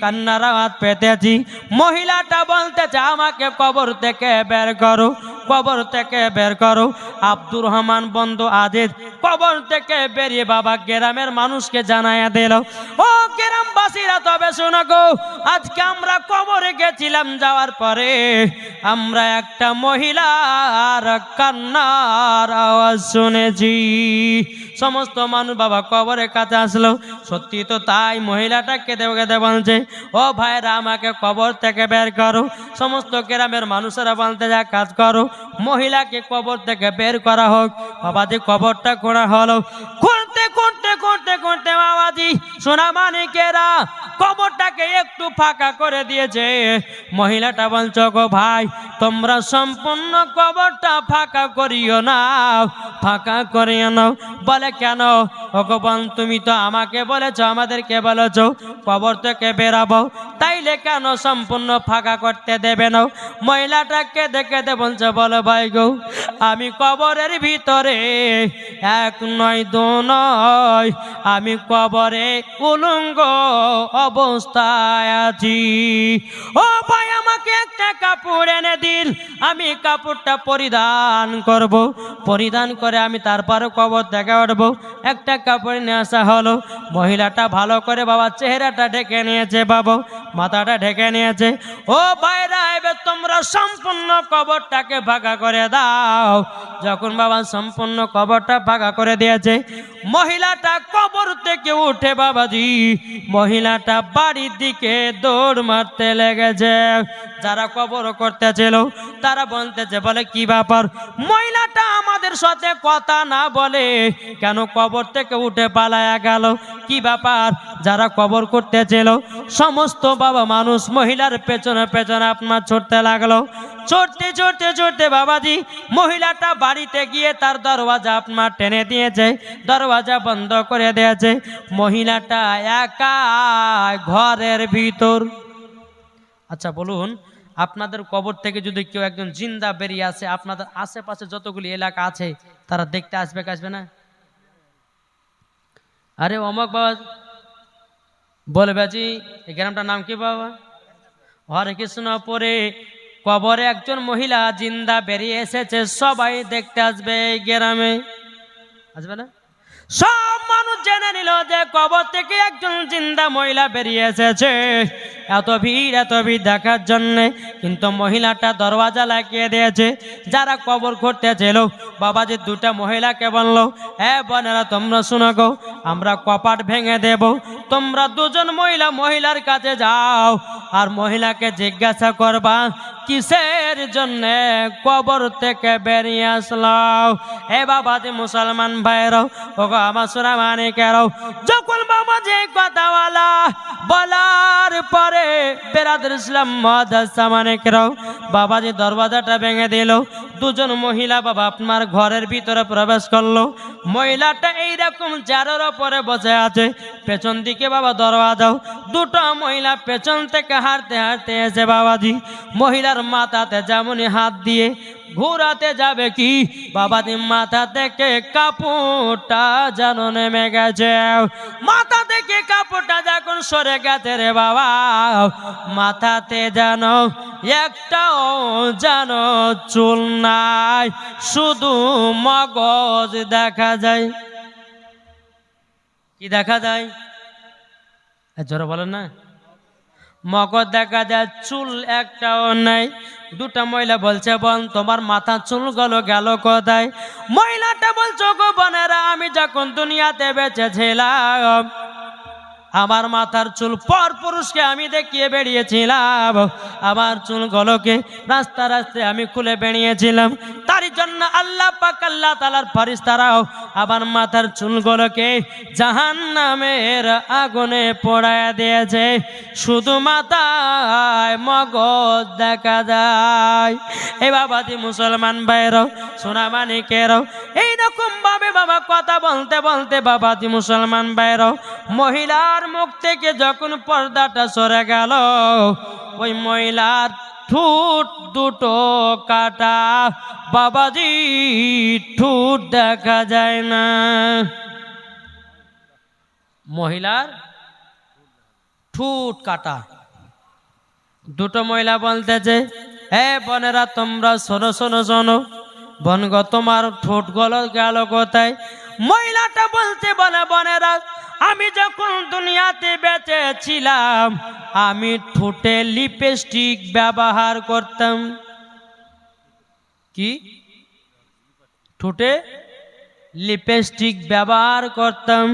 কান্নার আওয়াজ পেতেছি। মহিলাটা বলতেছে আমাকে কবর থেকে বের করো, কবর থেকে বের করো। আব্দুর রহমান বন্ধু আজিজ কবর থেকে বেরিয়ে বাবা গ্রামের মানুষকে জানাইয়া দিল, ও গ্রামবাসীরা তবে শোনো গো, আজকে আমরা কবরে গেছিলাম, যাওয়ার পরে আমরা একটা মহিলার কান্নার আওয়াজ শুনেছি। সমস্ত মানুষ বাবা কবরের কাছে আসলো, সত্যি তো তাই, মহিলাটা কেঁদে কেঁদে বলছে, ও ভাইরা আমাকে কবর থেকে বের করো। সমস্ত গ্রামের মানুষেরা বলতে যা কাজ করো, মহিলাকে কবর থেকে বের করা হোক। বাবাজি কবরটা খোঁড়া হলো, খুঁড়তে খুঁড়তে খুঁড়তে খুঁড়তে বাবাজি সোনা মানিকেরা কবরটাকে একটু ফাঁকা করে দিয়েছে। মহিলাটা বলছো, গো ভাই তোমরা সম্পূর্ণ কবরটা ফাঁকা করিও না, ফাঁকা করিও না। বলে কেন? ভগবান তুমি তো আমাকে বলেছো, আমাদেরকে বলেছো কবর থেকে বেরাবো, তাইলে কেন সম্পূর্ণ ফাঁকা করতে দেবে না? মহিলাটাকে দেখে বলছে, বলো ভাই গো, আমি কবরের ভিতরে 1 নয় 2 নয়, আমি কবরে উলঙ্গ অবস্থায় আছি। ও ভাই আমাকে একটা কাপড় এনে দিন, আমি কাপড়টা পরিধান করব, পরিধান করে আমি তারপরে কবর থেকে উঠবো। একটা কাপড় নিয়ে আসা হলো, মহিলাটা ভালো করে বাবা চেহারাটা ঢেকে নিয়েছে, বাবা মাথাটা ঢেকে নিয়েছে। ও ভাইরা এবার তোমরা সম্পূর্ণ কবরটাকে ফাঁকা করে দাও। যখন বাবা সম্পূর্ণ কবরটা ফাঁকা করে দিয়েছে, মহিলাটা কবর থেকে উঠে বাবাজি মহিলাটা বাড়ির দিকে দৌড় মারতে লেগেছে। যারা কবর করতেছিল তারা বলতেছে, বলে কি ব্যাপার, মহিলাটা আমাদের সাথে কথা না বলে কেন কবর থেকে উঠে পালায়া গেল, কি ব্যাপার? যারা কবর করতেছিল সমস্ত বাবা মানুষ মহিলার পেছনে পেছনে আপনার ছুটতে লাগলো। ছুটতে ছুটতে ছুটতে বাবাজি মহিলাটা বাড়িতে গিয়ে তার দরওয়াজা আপনার টেনে দিয়েছে, দরওয়াজা বন্ধ করে দিয়েছে। মহিলাটা একা ঘরের ভিতর। আচ্ছা বলুন, আপনাদের কবর থেকে যদি কেউ একজন জিন্দা বেরিয়ে আসে, আপনাদের আশেপাশে যতগুলি এলাকা আছে তারা দেখতে আসবে আসবে না? আরে অমক বাবা বলবে, জি এই গ্রামটার নাম কি বাবা? হরে কৃষ্ণ পরে কবরে একজন মহিলা জিন্দা বেরিয়ে এসেছে, সবাই দেখতে আসবে এই গ্রামে, আসবে না? সব মানুষ জেনে নিল যে কবর থেকে একজন জিন্দা মহিলা বেরিয়ে এসেছে। এত ভিড় দেখার জন্য কিন্তু মহিলাটা দরওয়াজা লাগিয়ে দিয়েছে। যারা কবর করতে ছিল বাবাজি 2টা মহিলাকে বললো, বোনেরা তোমরা শোনো গো, আমরা কপাট ভেঙে দেব, তোমরা 2জন মহিলার কাছে যাও আর মহিলাকে জিজ্ঞাসা করবা কিসের জন্য কবর থেকে বেরিয়ে আসলাম। বাবাজি মুসলমান ভাইরাও, ওগো আমার সোনা মানিকেরাও, যখন বাবাজি কথা বলার পরে বেরাদর ইসলাম মাদ্রাসা মানিকেরাও বাবাজি দরওয়াজাটা ভেঙে দিল। 2জন মহিলা বাবা আপনার ঘরের ভিতরে প্রবেশ করলো। মহিলাটা এইরকম চারের ওপরে বসে আছে, পেছন দিকে বাবা দরওয়াজাও। 2টা মহিলা পেছন থেকে হাঁটতে হাঁটতে এসে বাবাজি মহিলার মাথাতে যেমনই হাত দিয়ে ঘোরাতে যাবে কি বাবাজি মাথা থেকে কাপড়টা যেন নেমে গেছে। মাথা থেকে কাপড়টা যখন সরে গেছে রে বাবা, মাথাতে যেন একটাও যেন চুল নাই, শুধু মগজ দেখা যায়। কি দেখা যায়? জোরে বলেন না। মগজ দেখা যায়, চুল একটাও নাই। দুটা মহিলা বলছে, বোন তোমার মাথা চুল গেল কোথায়? মহিলাটা বলছো, গো বোনেরা, আমি যখন দুনিয়াতে বেঁচে ছিলাম আমার মাথার চুল পর পুরুষকে আমি দেখিয়ে বেরিয়েছিলাম, আমার চুলগুলোকে রাস্তা রাস্তায় আমি খুলে বেরিয়েছিলাম। তারই জন্য আল্লাহ পাক আল্লাহ তাআলার ফেরেশতারাও আমার মাথার চুলগুলোকে জাহান্নামের আগুনে পোড়ায় দিয়েছে, শুধু মাথায় মগজ দেখা যায়। এই বাবাজি মুসলমান ভাইরাও, সোনা মানিকেরাও, এইরকম ভাবে বাবা কথা বলতে বলতে বাবাজি মুসলমান ভাইরাও, মহিলার মুখ থেকে যখন পর্দাটা সরে গেল, ওই মহিলার ঠোঁট দুটো কাটা, বাবাজি ঠোঁট দেখা যায় না। মহিলার ঠোঁট কাটা। দুটো মহিলা বলতেছে, হে বোনেরা তোমরা শোনো শোনো শোনো, বোন গো তোমার ঠোঁট গেল কোথায়? মহিলাটা বলতে বলে, বোনেরা আমি যখন দুনিয়াতে বেঁচে ছিলাম আমি ঠোঁটে লিপস্টিক ব্যবহার করতাম। কি? ঠোঁটে লিপস্টিক ব্যবহার করতাম।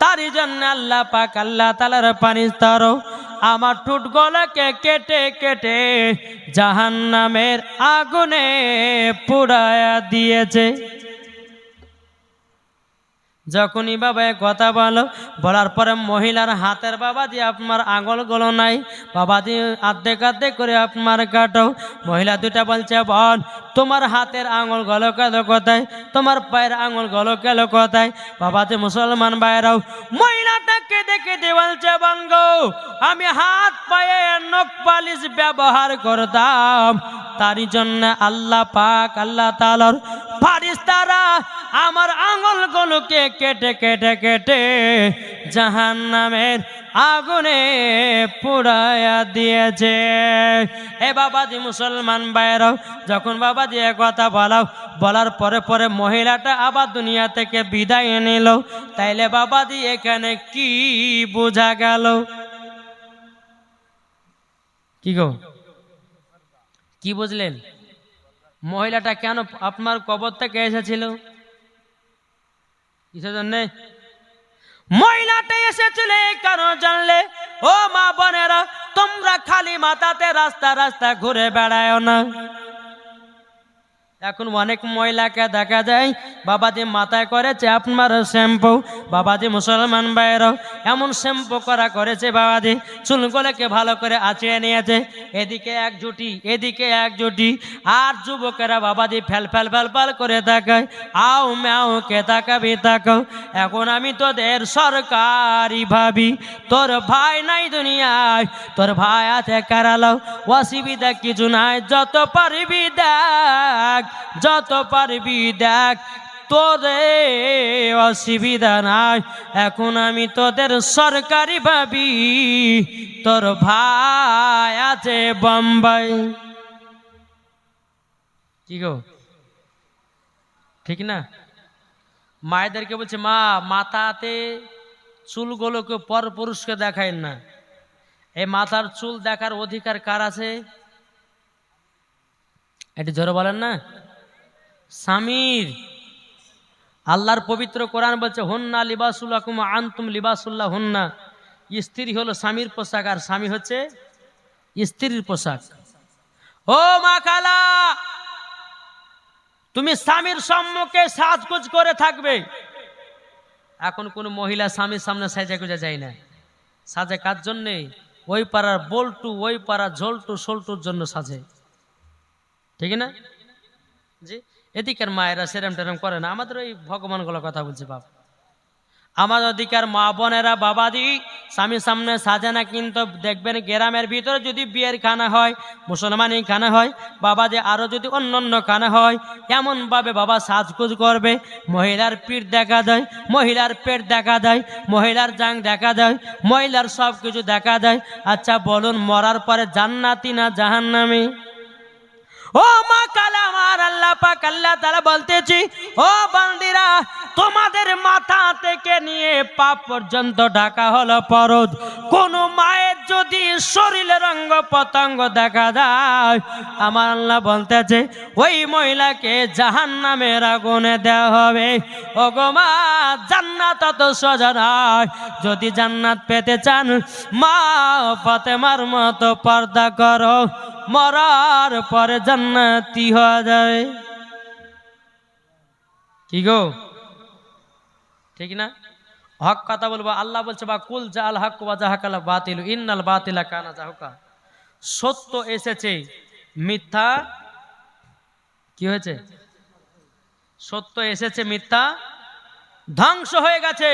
তারই জন্য আল্লাহ পাক আল্লাহ তাআলার ফেরেশতারা আমার ঠোঁটগুলোকে কেটে কেটে জাহান্নামের আগুনে পোড়ায়া দিয়েছে। যখনই বাবা কথা বলার পরে মহিলার হাতের বাবাজি আপনার আঙুলগুলো নাই, বাবাজি আর্ধেক আর্ধেক করে আপনার কাটো। মহিলা দুটা বলছে, বোন তোমার হাতের আঙুলগুলো গেল কোথায়? তোমার পায়ের আঙুলগুলো গেল কোথায়? বাবাজি মুসলমান ভাইরাও, মহিলাটাকে দেখে বলছে, বোন গো আমি হাত পায়ে নখ পালিশ ব্যবহার করতাম, তারই জন্য আল্লাহ পাক আল্লাহ তাআলার ফেরেশতারা আমার আঙুলগুলোকে কেটে কেটে কেটে জাহান্নামের আগুনে পোড়ায়া দিয়েছে। এ বাবাজি মুসলমান ভাইরাও, যখন বাবাজি এ কথা বলার পরে পরে মহিলাটা আবার দুনিয়া থেকে বিদায় নিল। তাইলে বাবাজি এখানে কি বোঝা গেল? কি গো, কি বুঝলেন? মহিলাটা কেন আপনার কবর থেকে এসেছিল? কিসের জন্য মহিলাটা এসেছিল? কেন জানলে? ও মা বোনেরা, তোমরা খালি মাথাতে রাস্তা রাস্তা ঘুরে বেড়ায় না। এখন অনেক মহিলাকে দেখা যায় বাবাজি মাথায় করেছে আপনার শ্যাম্পু। বাবাজি মুসলমান ভাইরাও, এমন শ্যাম্পু করেছে বাবাজি, চুলগুলোকে ভালো করে আঁচিয়ে নিয়েছে, এদিকে এক জুটি এদিকে এক জুটি। আর যুবকেরা বাবাজি ফেল ফেল ফেল ফেল করে তাকায়, আও ম্যাও কে তাকাবি তাকাও। এখন আমি তোদের সরকারি ভাবি, তোর ভাই নাই দুনিয়ায়, তোর ভাই আছে কেরালাও, অসুবিধা কিছু নাই, যত পারবি দেখ, যত পারবি দেখ, তোরে অসুবিধা নাই। এখন আমি তোদের সরকারি ভাবি, তোর ভাই আছে বোম্বাই। কি গো, ঠিক না? মায়েদেরকে বলছে, মা মাথাতে চুলগুলোকে পর পুরুষকে দেখায় না। এই মাথার চুল দেখার অধিকার কার আছে? এটি জোরে বলেন না। স্বামীর। আল্লাহর পবিত্র কোরআন বলছে, হুন্না লিবাসুল লাকুম আনতুম লিবাসুল্লাহ হুন্না। স্ত্রী হলো স্বামীর পোশাক আর স্বামী হচ্ছে স্ত্রীর পোশাক। ও মা খালা, তুমি স্বামীর সম্মুখে সাজগোজ করে থাকবে। এখন কোন মহিলা স্বামীর সামনে সাজা গুজা যায় না। সাজে কার জন্যে? ওই পাড়ার বল্টু, ওই পাড়ার ঝোলটু সোলটুর জন্য সাজে, ঠিক না? জি, এদিকের মায়েরা সেরম টেরম করে না। আমাদের ওই ভগবানগুলো কথা বলছে বাপ। আমার অধিকার মা বোনেরা বাবাজি স্বামীর সামনে সাজে না। কিন্তু দেখবেন গ্রামের ভিতরে যদি বিয়ের খানা হয়, মুসলমানি খানা হয়, বাবাজি আরো যদি অন্য অন্য খানা হয়, এমন ভাবে বাবা সাজগুজ করবে, মহিলার পিঠ দেখা যায়, মহিলার পেট দেখা যায়, মহিলার জাং দেখা যায়, মহিলার সব কিছু দেখা যায়। আচ্ছা বলুন, মরার পরে জান্নাতি না জাহান্নামী? ও মা কালা, আমার আল্লাহ পাক আল্লাহ তাআলা বলতেছি, ও বান্দিরা তোমাদের মাথা থেকে নিয়ে পা পর্যন্ত ঢাকা হলো পরদ। কোন মায়ের যদি শরীরের অঙ্গ প্রত্যঙ্গ দেখা যায়, আমার আল্লাহ বলতেছে ওই মহিলাকে জাহান্নামের আগুনে দেওয়া হবে। ওগো মা, জান্নাত অত সোজা নয়। যদি জান্নাত পেতে চান, মা ফাতেমার মতো পর্দা করো, মরার পরে জান্নাতি হয়ে যাবে। কি গো, ঠিক না? হক কথা বলবো। আল্লাহ বলছে বা কুল জাল হক ওয়া জাহাকাল বাতিল ইন্নাল বাতিলা কানা জাহুকা। সত্য এসেছে, মিথ্যা কি হয়েছে? সত্য এসেছে, মিথ্যা ধ্বংস হয়ে গেছে।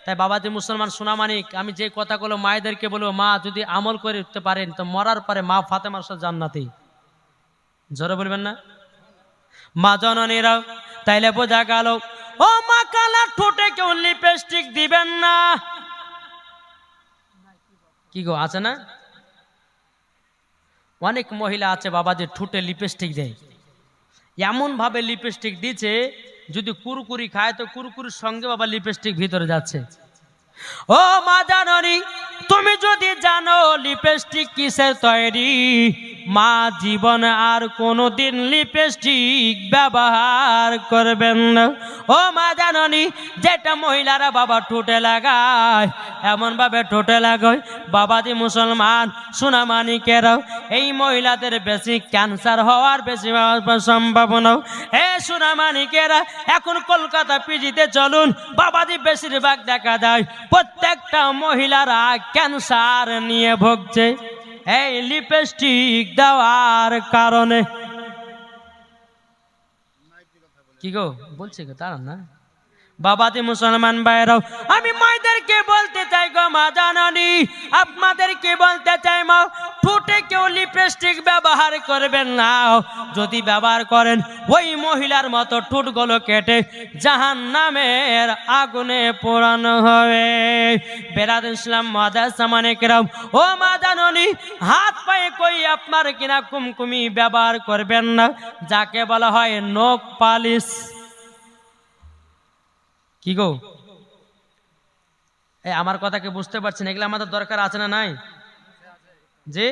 তাই বাবাজি মুসলমান সোনামানিক, আমি যে কথাগুলো মায়েদেরকে বলবো, মা যদি আমল করে উঠতে পারেন তো মরার পরে মা ফাতেমার সাথে জান্নাতি। জোরে বলবেন না মা জননীরা? তাইলে বোঝা গেল ও মা কালা ঠোঁটে কেউ লিপস্টিক দিবেন না। কি গো, আছে না? অনেক মহিলা আছে বাবাজি ঠোঁটে লিপস্টিক দেয়, এমন ভাবে লিপস্টিক দিচ্ছে যদি কুরকুরি খায় তো কুরকুরির সঙ্গে বাবা লিপস্টিক ভিতরে যাচ্ছে। ও মা জাননি, তুমি যদি জানো লিপস্টিক কিসের তৈরি, মা জীবন আর কোনোদিন লিপস্টিক ব্যবহার করবেন না। ও মা জাননি, যেটা মহিলারা বাবা ঠোঁটে লাগায় এমন ভাবে ঠোঁটে লাগায় বাবাজি মুসলমান সোনামানিকেরাও, এই মহিলাদের বেশি ক্যান্সার হওয়ার বেশি সম্ভাবনা। এ সোনামানিকেরা, এখন কলকাতা পিজিতে চলুন বাবাজি, বেশিরভাগ দেখা যায় প্রত্যেকটা মহিলারা ক্যান্সার নিয়ে ভুগছে এই লিপস্টিক দেওয়ার কারণে। কি গো বলছি গো, দাঁড়ান না বাবাজি মুসলমান ভাইরাও, আমি মায়েদেরকে বলতে চাই গো মা জাননি, আপনাদেরকে বলতে চাই মা, ঠোঁটে কেউ লিপস্টিক ব্যবহার করবেন না। যদি ব্যবহার করেন ওই মহিলার মতো ঠোঁটগুলো কেটে জাহান্নামের আগুনে পোড়ানো হবে। বেরাদ ইসলাম মাদ্রাসা মানিকেরাও, ও মা জাননি, হাত পায়ে কই আপনার কিনা কুমকুমি ব্যবহার করবেন না, যাকে বলা হয় নখ পালিশ। কি গো, আমার কথা কি বুঝতে পারছেন? এগুলো আমাদের দরকার আছে না নাই? যে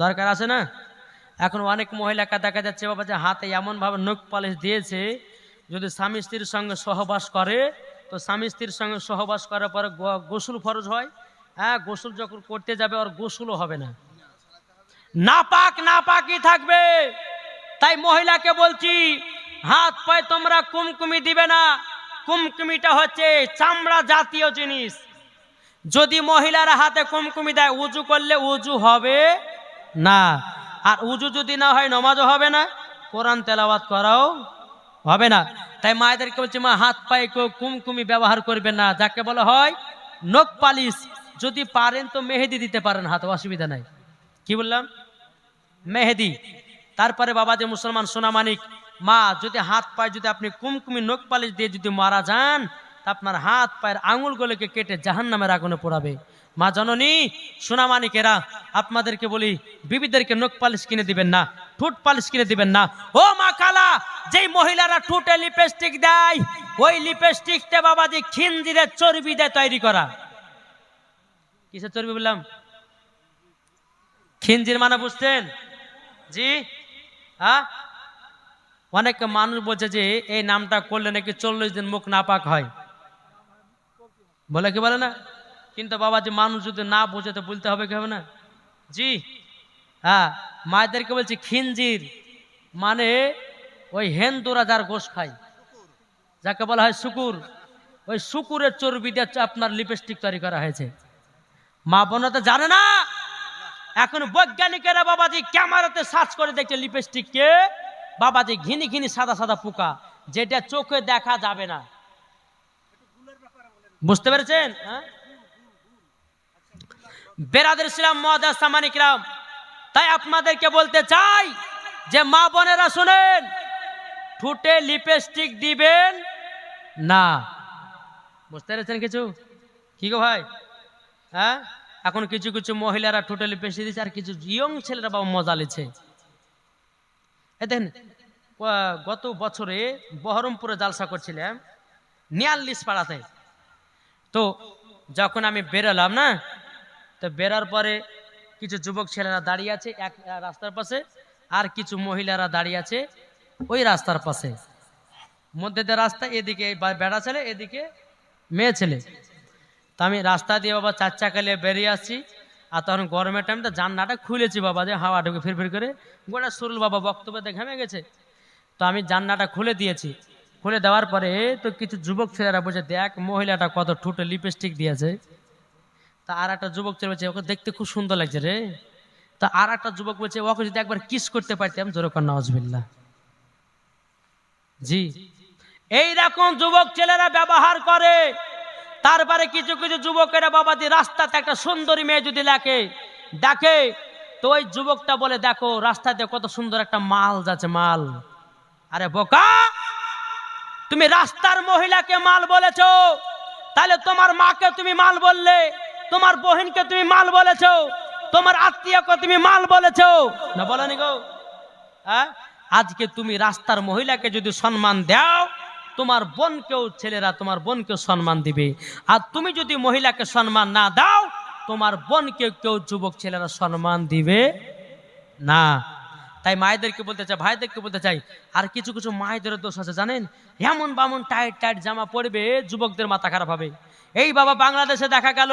দরকার আছে না? এখন অনেক মহিলাকে দেখা যাচ্ছে বাবা যে হাতে এমন ভাবে নখ পালিশ দিয়েছে, যদি স্বামী স্ত্রীর সঙ্গে সহবাস করে তো স্বামী স্ত্রীর সঙ্গে সহবাস করার পরে গোসল ফরজ হয়। হ্যাঁ, গোসল যখন করতে যাবে আর গোসলও হবে না, নাপাক নাপাকই থাকবে। তাই মহিলাকে বলছি, হাত পায়ে তোমরা কুমকুমি দিবে না। কুমকুমিটা হচ্ছে চামড়া জাতীয় জিনিস। যদি মহিলারা হাতে কুমকুমি দেয়, উজু করলে উজু হবে না, আর উজু যদি না হয় নামাজও হবে না, কোরআন তেলাওয়াত করাও হবে না। তাই মায়েদেরকে বলছি, মা হাত পায়ে কেউ কুমকুমি ব্যবহার করবে না, যাকে বলা হয় নখ পালিশ। যদি পারেন তো মেহেদি দিতে পারেন হাতে, অসুবিধা নাই। কি বললাম? মেহেদি। তারপরে বাবা যে মুসলমান সোনামানিক, মা যদি হাত পায়ে যদি আপনি কুমকুমি নখ পালিশ দিয়ে যদি মারা যান, তা আপনার হাত পায়ের আঙুলগুলোকে কেটে জাহান্নামের আগুনে পোড়াবে। মা জননী সোনামানিকেরা, আপনাদেরকে বলি, বিবিদেরকে নখ পালিশ কিনে দিবেন না, ঠোঁট পালিশ কিনে দিবেন না। ও মা কালা, যেই মহিলারা ঠোঁটে লিপস্টিক দেয়, ওই লিপস্টিকটা বাবাজি খিনজিরের চর্বি দিয়ে তৈরি করা। কিসের চর্বি বললাম? খিনজির মানে বুঝতেন? জি হ্যাঁ। অনেক মানুষ বলছে যে এই নামটা করলে নাকি 40 দিন মুখ নাপাক হয়, বলে কি বলে না? কিন্তু বাবাজি মানুষ যদি না বোঝে তো বলতে হবে কি হবে না? জি হ্যাঁ। মায়েদেরকে বলছি খিনজির মানে ওই হেন্দুরা যার গোশ খায়, যাকে বলা হয় শুকুর, ওই শুকুরের চর্বি দিয়ে আপনার লিপস্টিক তৈরি করা হয়েছে। মা বোনরা তো জানে না। এখন বৈজ্ঞানিকেরা বাবাজি ক্যামেরাতে সার্চ করে দেখছে লিপস্টিককে বাবাজি ঘিনি ঘিনি সাদা সাদা পোকা, যেটা চোখে দেখা যাবে না। বুঝতে পেরেছেন? বেরাদের ইসলাম মুআজ্জাজ সামানিকরাম, তাই আপনাদেরকে বলতে চাই যে মা বোনেরা শুনেন, ঠোঁটে লিপস্টিক দিবেন না। বুঝতে পেরেছেন কিছু? কি গো ভাই? হ্যাঁ, এখন কিছু কিছু মহিলারা ঠোঁটে লিপস্টিক দিচ্ছে, আর কিছু ইয়ং ছেলেরা বাবা মজা লিছে। দেখেন, গত বছরে বহরমপুরে জালসা করছিলাম, ৪৯ পাড়াতে। তো যখন আমি বেরোলাম না, তো বেরোর পরে কিছু যুবক ছেলেরা দাঁড়িয়ে আছে এক রাস্তার পাশে, আর কিছু মহিলারা দাঁড়িয়ে আছে ওই রাস্তার পাশে, মধ্যে দিয়ে রাস্তা, এদিকে বেড়া ছেলে, এদিকে মেয়ে ছেলে। তা আমি রাস্তা দিয়ে বাবা 4 চাকা নিয়ে বেরিয়ে আসছি, আর তখন গরমের টাইমটা জানলাটা খুলেছি বাবা, যে হাওয়া ঢুকে ফিরফির করে, গোটা শরীর বাবা বক্তব্যতে ঘেমে গেছে। তো আমি জানলাটা খুলে দিয়েছি, খুলে দেওয়ার পরে তো কিছু যুবক ছেলেরা বলছে, দেখ মহিলাটা কত ঠোঁটে লিপস্টিক দিয়েছে। তা আর একটা যুবক ছেলে বলছে, ওকে দেখতে খুব সুন্দর লাগছে রে। তা আর একটা যুবক বলছে, ওকে যদি একবার কিস করতে পারতাম। জোরে কর নাউজুবিল্লাহ। জি, এইরকম যুবক ছেলেরা ব্যবহার করে। তারপরে কিছু কিছু যুবকেরা বাবাজি রাস্তাতে একটা সুন্দরী মেয়ে যদি দেখে, তো ওই যুবকটা বলে, দেখো রাস্তাতে কত সুন্দর একটা মাল যাচ্ছে, মাল। আরে বোকা, তুমি রাস্তার মহিলাকে মাল বলেছো, তাহলে তোমার মাকে তুমি মাল বললে, তোমার বহিনকে তুমি মাল বলেছো, তোমার আত্মীয়কে তুমি মাল বলেছো না, বলেনি গো? হ্যাঁ, আজকে তুমি রাস্তার মহিলাকে যদি সম্মান দাও, তোমার বোনকেও, ছেলেরা তোমার বোনকেও সম্মান দিবে। আর তুমি যদি মহিলাকে সম্মান না দাও, তোমার বোনকে কেউ, যুবক ছেলেরা সম্মান দিবে না। তাই মায়েদেরকে বলতে চাই, ভাইদেরকে বলতে চাই, আর কিছু কিছু মায়েদের দোষ আছে জানেন, এমন বামন টাইট টাইট জামা পরবে, যুবকদের মাথা খারাপ হবে। এই বাবা বাংলাদেশে দেখা গেল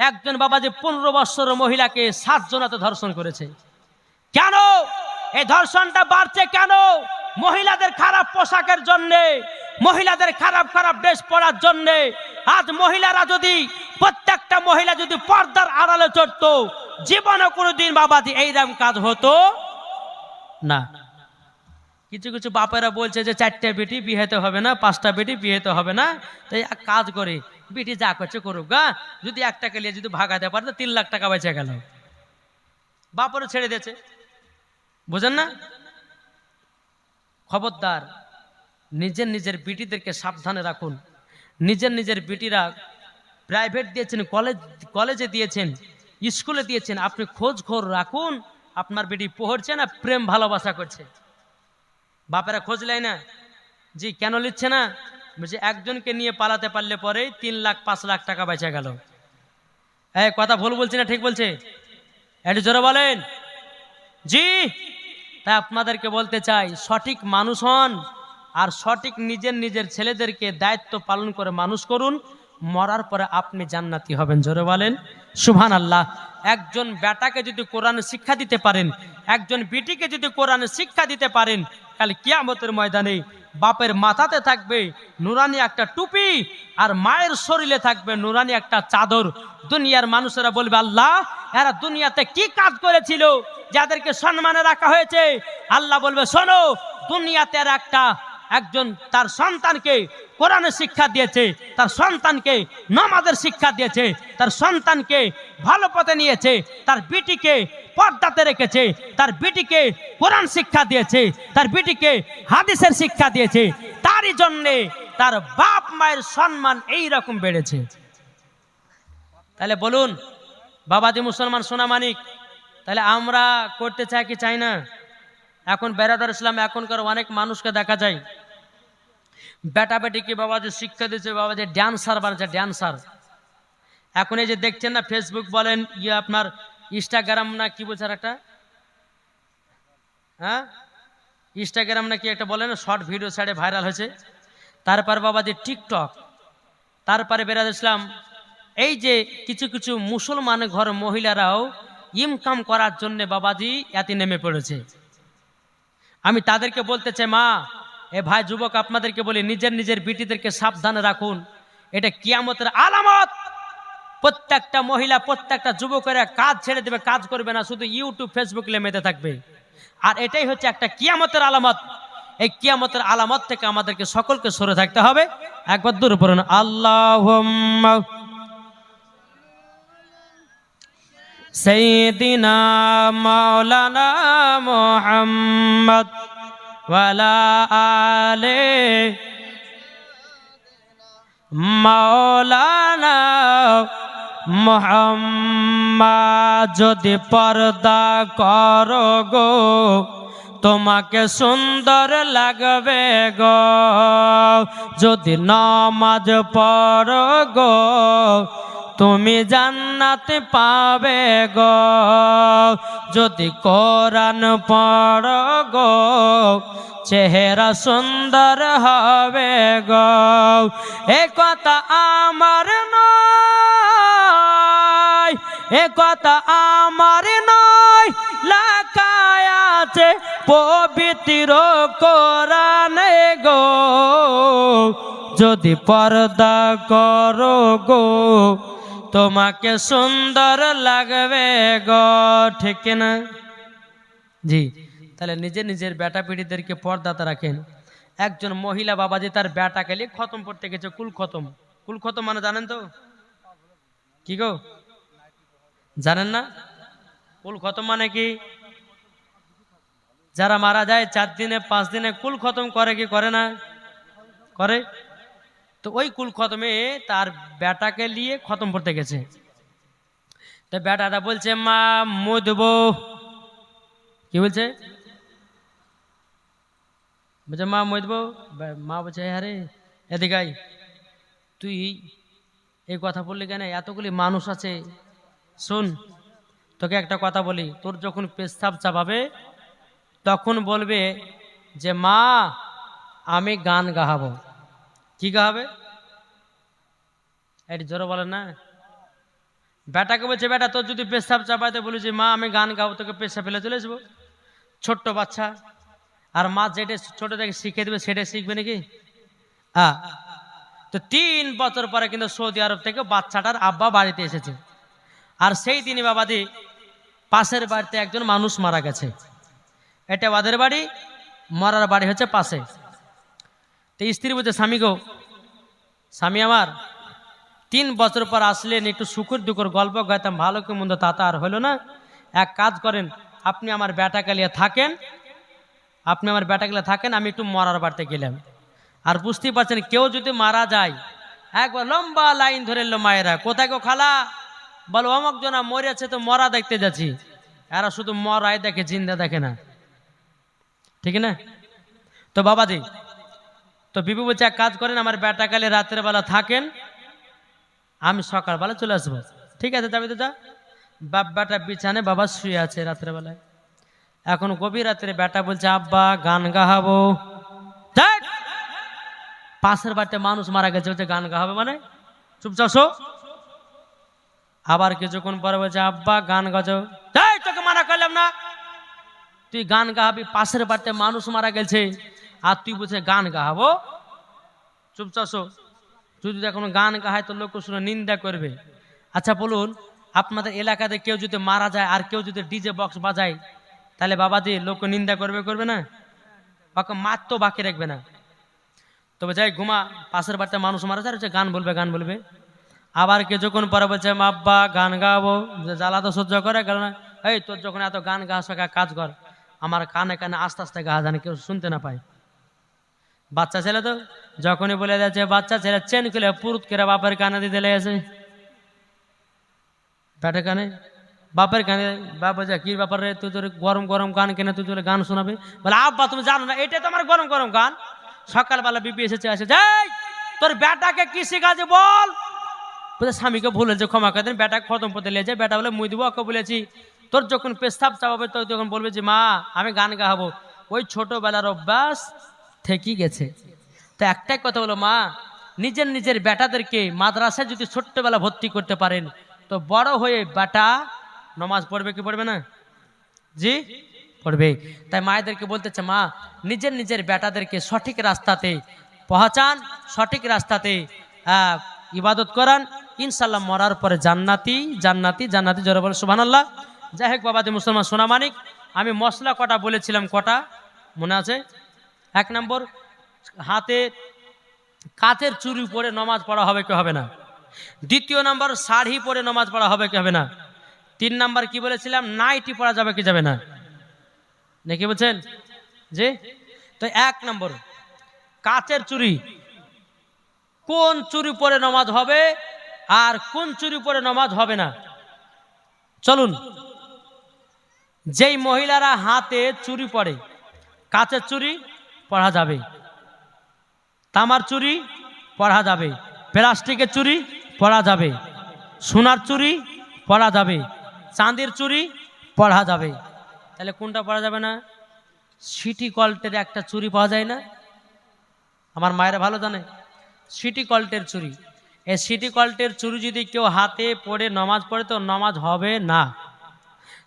একজন বাবা যে 15 বছরের মহিলাকে 7 জনাতে ধর্ষণ করেছে। কেন এই ধর্ষণটা বাড়ছে? কেন? মহিলাদের খারাপ পোশাকের জন্যে, মহিলাদের খারাপ খারাপ ড্রেস পরার জন্যে। আজ মহিলারা যদি, প্রত্যেকটা মহিলা যদি পর্দার আড়ালে চড়তো, জীবনে কোনোদিন বাবাজি এইরকম কাজ হতো না। কিছু কিছু বাপেরা বলছে যে 4টা বেটি বিয়েতে হবে না, 5টা বেটি বিয়েতে হবে না, তাই এক কাজ করে বেটি যা করছে করুক গা, যদি একটাকে নিয়ে যদি ভাগাতে পারে তো 3 লাখ টাকা বেঁচে গেল। বাপরে ছেড়ে দিয়েছে, বুঝেন না? খবরদার, নিজের নিজের বিটিদেরকে সাবধানে রাখুন। নিজের নিজের বিটিরা প্রাইভেট দিয়েছেন, কলেজে দিয়েছেন, স্কুলে দিয়েছেন, আপনি খোঁজ রাখুন আপনার বেটি পড়ছে না প্রেম ভালোবাসা করছে। বাপেরা খোঁজ নেয় না। জি, কেন নিচ্ছে না? বলছে একজনকে নিয়ে পালাতে পারলে পরে 3 লাখ 5 লাখ টাকা বেঁচে গেল। এই কথা ভুল বলছি না ঠিক বলছে? একটু জোরে বলেন। জি, তাই আপনাদেরকে বলতে চাই, সঠিক মানুষ হন, আর সঠিক নিজের নিজের ছেলেদেরকে দায়িত্ব পালন করে মানুষ করুন। মরার পরে আপনি জান্নাতি হবেন। জোরে বলেন সুবহানাল্লাহ। একজন বেটাকে যদি কোরআনের শিক্ষা দিতে পারেন, একজন বিটিকে যদি কোরআনের শিক্ষা দিতে পারেন, কাল কিয়ামতের ময়দানে বাপের মাথাতে থাকবে নুরানি একটা টুপি, আর মায়ের শরীরে থাকবে নুরানি একটা চাদর। দুনিয়ার মানুষেরা বলবে, আল্লাহ এরা দুনিয়াতে কি কাজ করেছিল যাদেরকে সম্মানে রাখা হয়েছে? আল্লাহ বলবে, শোনো, দুনিয়াতে একজন তার সন্তানকে কোরআনের শিক্ষা দিয়েছে, তার সন্তানকে নামাজের শিক্ষা দিয়েছে, তার সন্তানকে ভালো পথে নিয়েছে, তার বিটিকে পর্দাতে রেখেছে, তার বিটিকে কোরআন শিক্ষা দিয়েছে, তার বিটিকে হাদিসের শিক্ষা দিয়েছে, তারই জন্যে তার বাপ মায়ের সম্মান এই রকম বেড়েছে। তাহলে বলুন বাবাজি মুসলমান সোনামানিক, তাহলে আমরা করতে চাই কি চাই না? এখন বেরাদার ইসলাম এখনকার অনেক মানুষকে দেখা যায় বেটা বেটিকে বাবাজি শিক্ষা দিচ্ছে, বাবাজি ড্যান্সার বানাচ্ছে, ড্যান্সার। এখন এই যে দেখছেন না, ফেসবুক বলেন, আপনার ইনস্টাগ্রাম না কি বলছে একটা, হ্যাঁ ইনস্টাগ্রাম না কি একটা বলেন, শর্ট ভিডিও ছাড়ে ভাইরাল হয়েছে। তারপর বাবাজি টিকটক, তারপরে বেরাদার ইসলাম এই যে কিছু কিছু মুসলমান ঘরের মহিলারাও ইনকাম করার জন্য বাবাজি এতে নেমে পড়েছে। আমি তাদেরকে বলতে চাই, মা এ ভাই যুবক আপনাদেরকে বলি, নিজের নিজের বিটিদেরকে সাবধানে রাখুন। এটা কিয়ামতের আলামত। প্রত্যেকটা মহিলা, প্রত্যেকটা যুবকেরা কাজ ছেড়ে দেবে, কাজ করবে না, শুধু ইউটিউব ফেসবুক মেতে থাকবে। আর এটাই হচ্ছে একটা কিয়ামতের আলামত। এই কিয়ামতের আলামত থেকে আমাদেরকে সকলকে সরে থাকতে হবে। একবার দূরে পড়ুন, আল্লাহুম্মা সাইয়্যিদিনা মাওলানা মুহাম্মদ ওয়ালা আলে মাওলানা মুহাম্মদ। যদি পর্দা করো গো তোমাকে সুন্দর লাগবে গো যদি নামাজ পড়ো গো, তুমি জান্নাত পাবে গো যদি কোরআন পড়ো গো, চেহারা সুন্দর হবে গো। এ কথা আমার নয়, এ কথা আমার নয়, লেখায় আছে পবিত্র কোরআনে গো, যদি পর্দা করো গো তোমাকে সুন্দর লাগবে গো। ঠিক না? জি। তাহলে নিজের নিজের বেটা পিড়িদেরকে পর্দাতে রাখেন। একজন মহিলা বাবাজি তার বেটাকে নিয়ে খতম পড়তে গেছে, কুল খতম। কুল খতম মানে জানেন তো কি গো? জানেন না? কুল খতম মানে কি? যারা মারা যায় 4 দিনে 5 দিনে কুল খতম করে কি করে না? করে। তো ওই কুল খতমে তার বেটাকে নিয়ে খতম পড়তে গেছে। তো বেটাটা বলছে মা মুদবো। কি বলছে? বলছে মা মুদবো। মা বলছে আরে এদিকে আয়, তুই এই কথা বললি কেন? এতগুলি মানুষ আছে, শোন তোকে একটা কথা বলি, তোর যখন পেশাব চাপাবে তখন বলবে যে মা আমি গান গাহাবো। কি গাহাবে? এটি জোরে বলেন না। বেটাকে বলছে বেটা তোর যদি পেশাব চাপাইতে বলি যে মা আমি গান গাবো, তোকে পেশাব ফেলে চলে আসবো। ছোট্ট বাচ্চা, আর মা যেটা ছোট থেকে শিখে দেবে সেটা শিখবে নাকি? তো 3 বছর পরে কিন্তু সৌদি আরব থেকে বাচ্চাটার আব্বা বাড়িতে এসেছে। আর সেই দিনই বাবাদি পাশের বাড়িতে একজন মানুষ মারা গেছে। এটা ওদের বাড়ি, মরার বাড়ি হচ্ছে পাশে। তো স্ত্রী বলছে স্বামী গো, স্বামী আমার 3 বছর পর আসলেন, একটু সুখের দুঃখের গল্প গাইতাম, ভালো কি মন্দ তা তো আর হলো না। এক কাজ করেন, আপনি আমার বেটাকে নিয়ে থাকেন, আপনি আমার বেটাকে নিয়ে থাকেন, আমি একটু মরার বাড়িতে গেলাম। আর বুঝতেই পারছেন কেউ যদি মারা যায় একবার লম্বা লাইন ধরে এলো মায়েরা, কোথায় গো খালা? বলো অমুক জনা মরেছে তো মরা দেখতে যাচ্ছি। এরা শুধু মরাই দেখে, জিন্দা দেখে না, ঠিক না? তো বাবাজি, তো বিবি বলছে এক কাজ করেন আমার বেটাকালে রাতের বেলা থাকেন, আমি সকালবেলা চলে আসবো। ঠিক আছে যাবি তো যা। বাপ বেটা বিছানে বাবা শুয়ে আছে রাতের বেলায়। এখন গভীর রাত্রে বেটা বলছে আব্বা গান গাহাবো। পাশের বাড়িতে মানুষ মারা গেছে, বলছে গান গাহাবে মানে? চুপচাপ। আবার কিছুক্ষণ পরে বলছে আব্বা গান গাজো। তোকে মানা করলাম না, তুই গান গাহাবি? পাশের বাড়িতে মানুষ মারা গেছে আর তুই বলছে গান গাহাবো? চুপচাপ। তুই যদি এখন গান গাহায় তো লোক শুনে নিন্দা করবে। আচ্ছা বলুন, আপনাদের এলাকাতে কেউ যদি মারা যায় আর কেউ যদি ডিজে বক্স বাজায়, তাহলে বাবাজি লোক নিন্দা করবে না? বাকি মাত তো বাকি রাখবে না। তবে যাই ঘুমা, পাশের বাড়িতে মানুষ মারা যায়, গান বলবে। আবার কিছুক্ষণ পরে বলছে আব্বা গান গাবো। জ্বালা তো সহ্য করে গেল না। এই তোর যখন এত গান গাছ কাজ কর, আমার কানে কানে আস্তে আস্তে গা জানে কেউ শুনতে না পায়। বাচ্চা ছেলে তো যখনই বলে যাচ্ছে, বাচ্চা ছেলে চেন খুলে পুরুত করে বাপের কানে দিতে লেগেছে। পেটে কানে বাপের কানে। বাপ বলছে কি ব্যাপার রে, তুই তোর গরম গরম গান কেনে তুই তোর গান শোনাবে? বলে আব্বা তুমি জানো না এটা তো আমার গরম গরম গান। সকালবেলা বিপি এসেছে, যাই তোর বেটাকে কি শিখাছে বল। বলছে স্বামীকে ভুলেছে, ক্ষমা করে দেন, বেটাকে খতম পড়তে লেগেছে। বেটা বলে মুই দিব, ওকে বলেছি তোর যখন পেশাব চাপাবে তো তখন বলবে যে মা আমি গান গাহাবো। ওই ছোটবেলার অভ্যাস থেকেই গেছে। তো একটাই কথা বলো, মা নিজের নিজের বেটাদেরকে মাদ্রাসায় যদি ছোট্টবেলা ভর্তি করতে পারেন তো বড় হয়ে বেটা নমাজ পড়বে কি পড়বে না? জি পড়বে। তাই মায়েদেরকে বলতেছে মা নিজের নিজের বেটাদেরকে সঠিক রাস্তাতে পৌঁছান, সঠিক রাস্তাতে ইবাদত করান, ইনশাল্লাহ মরার পরে জান্নাতি জান্নাতি জান্নাতি। জোরে বলে সুবহানাল্লাহ। যাই হোক বাবাজি মুসলমান সোনা মানিক, আমি মশলা কটা বলেছিলাম, কটা মনে আছে? 1 নম্বর, হাতে কাচের চুড়ি পরে নমাজ পড়া হবে কি হবে না? 2 নম্বর, শাড়ি পরে নমাজ পড়া হবে কি হবে না? 3 নম্বর কি বলেছিলাম, নাইটি পরা যাবে কি যাবে না? নাকি বলছেন জি? তো 1 নম্বর কাচের চুড়ি, কোন চুড়ি পরে নমাজ হবে আর কোন চুড়ি পরে নমাজ হবে না? চলুন, যেই মহিলারা হাতে চুড়ি পরে কাচের চুড়ি পরা যাবে, তামার চুড়ি পরা যাবে, প্লাস্টিকের চুড়ি পরা যাবে, সোনার চুড়ি পরা যাবে, চাঁদির চুড়ি পরা যাবে। তাহলে কোনটা পরা যাবে না? সিটি কল্টের একটা চুড়ি পাওয়া যায় না, আমার মায়েরা ভালো জানে, সিটি কল্টের চুড়ি। এই সিটি কল্টের চুড়ি যদি কেউ হাতে পড়ে নামাজ পড়ে তো নামাজ হবে না।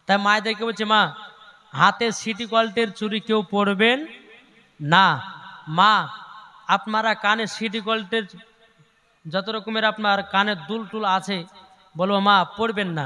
তাই মায়েদেরকে বলছে, মা হাতে সিটি কল্টের চুড়ি কেউ পরবেন না। মা আপনারা কানে সিটি কল্টের যত রকমের আপনার কানের দুল টুল আছে, বলবো মা পড়বেন না।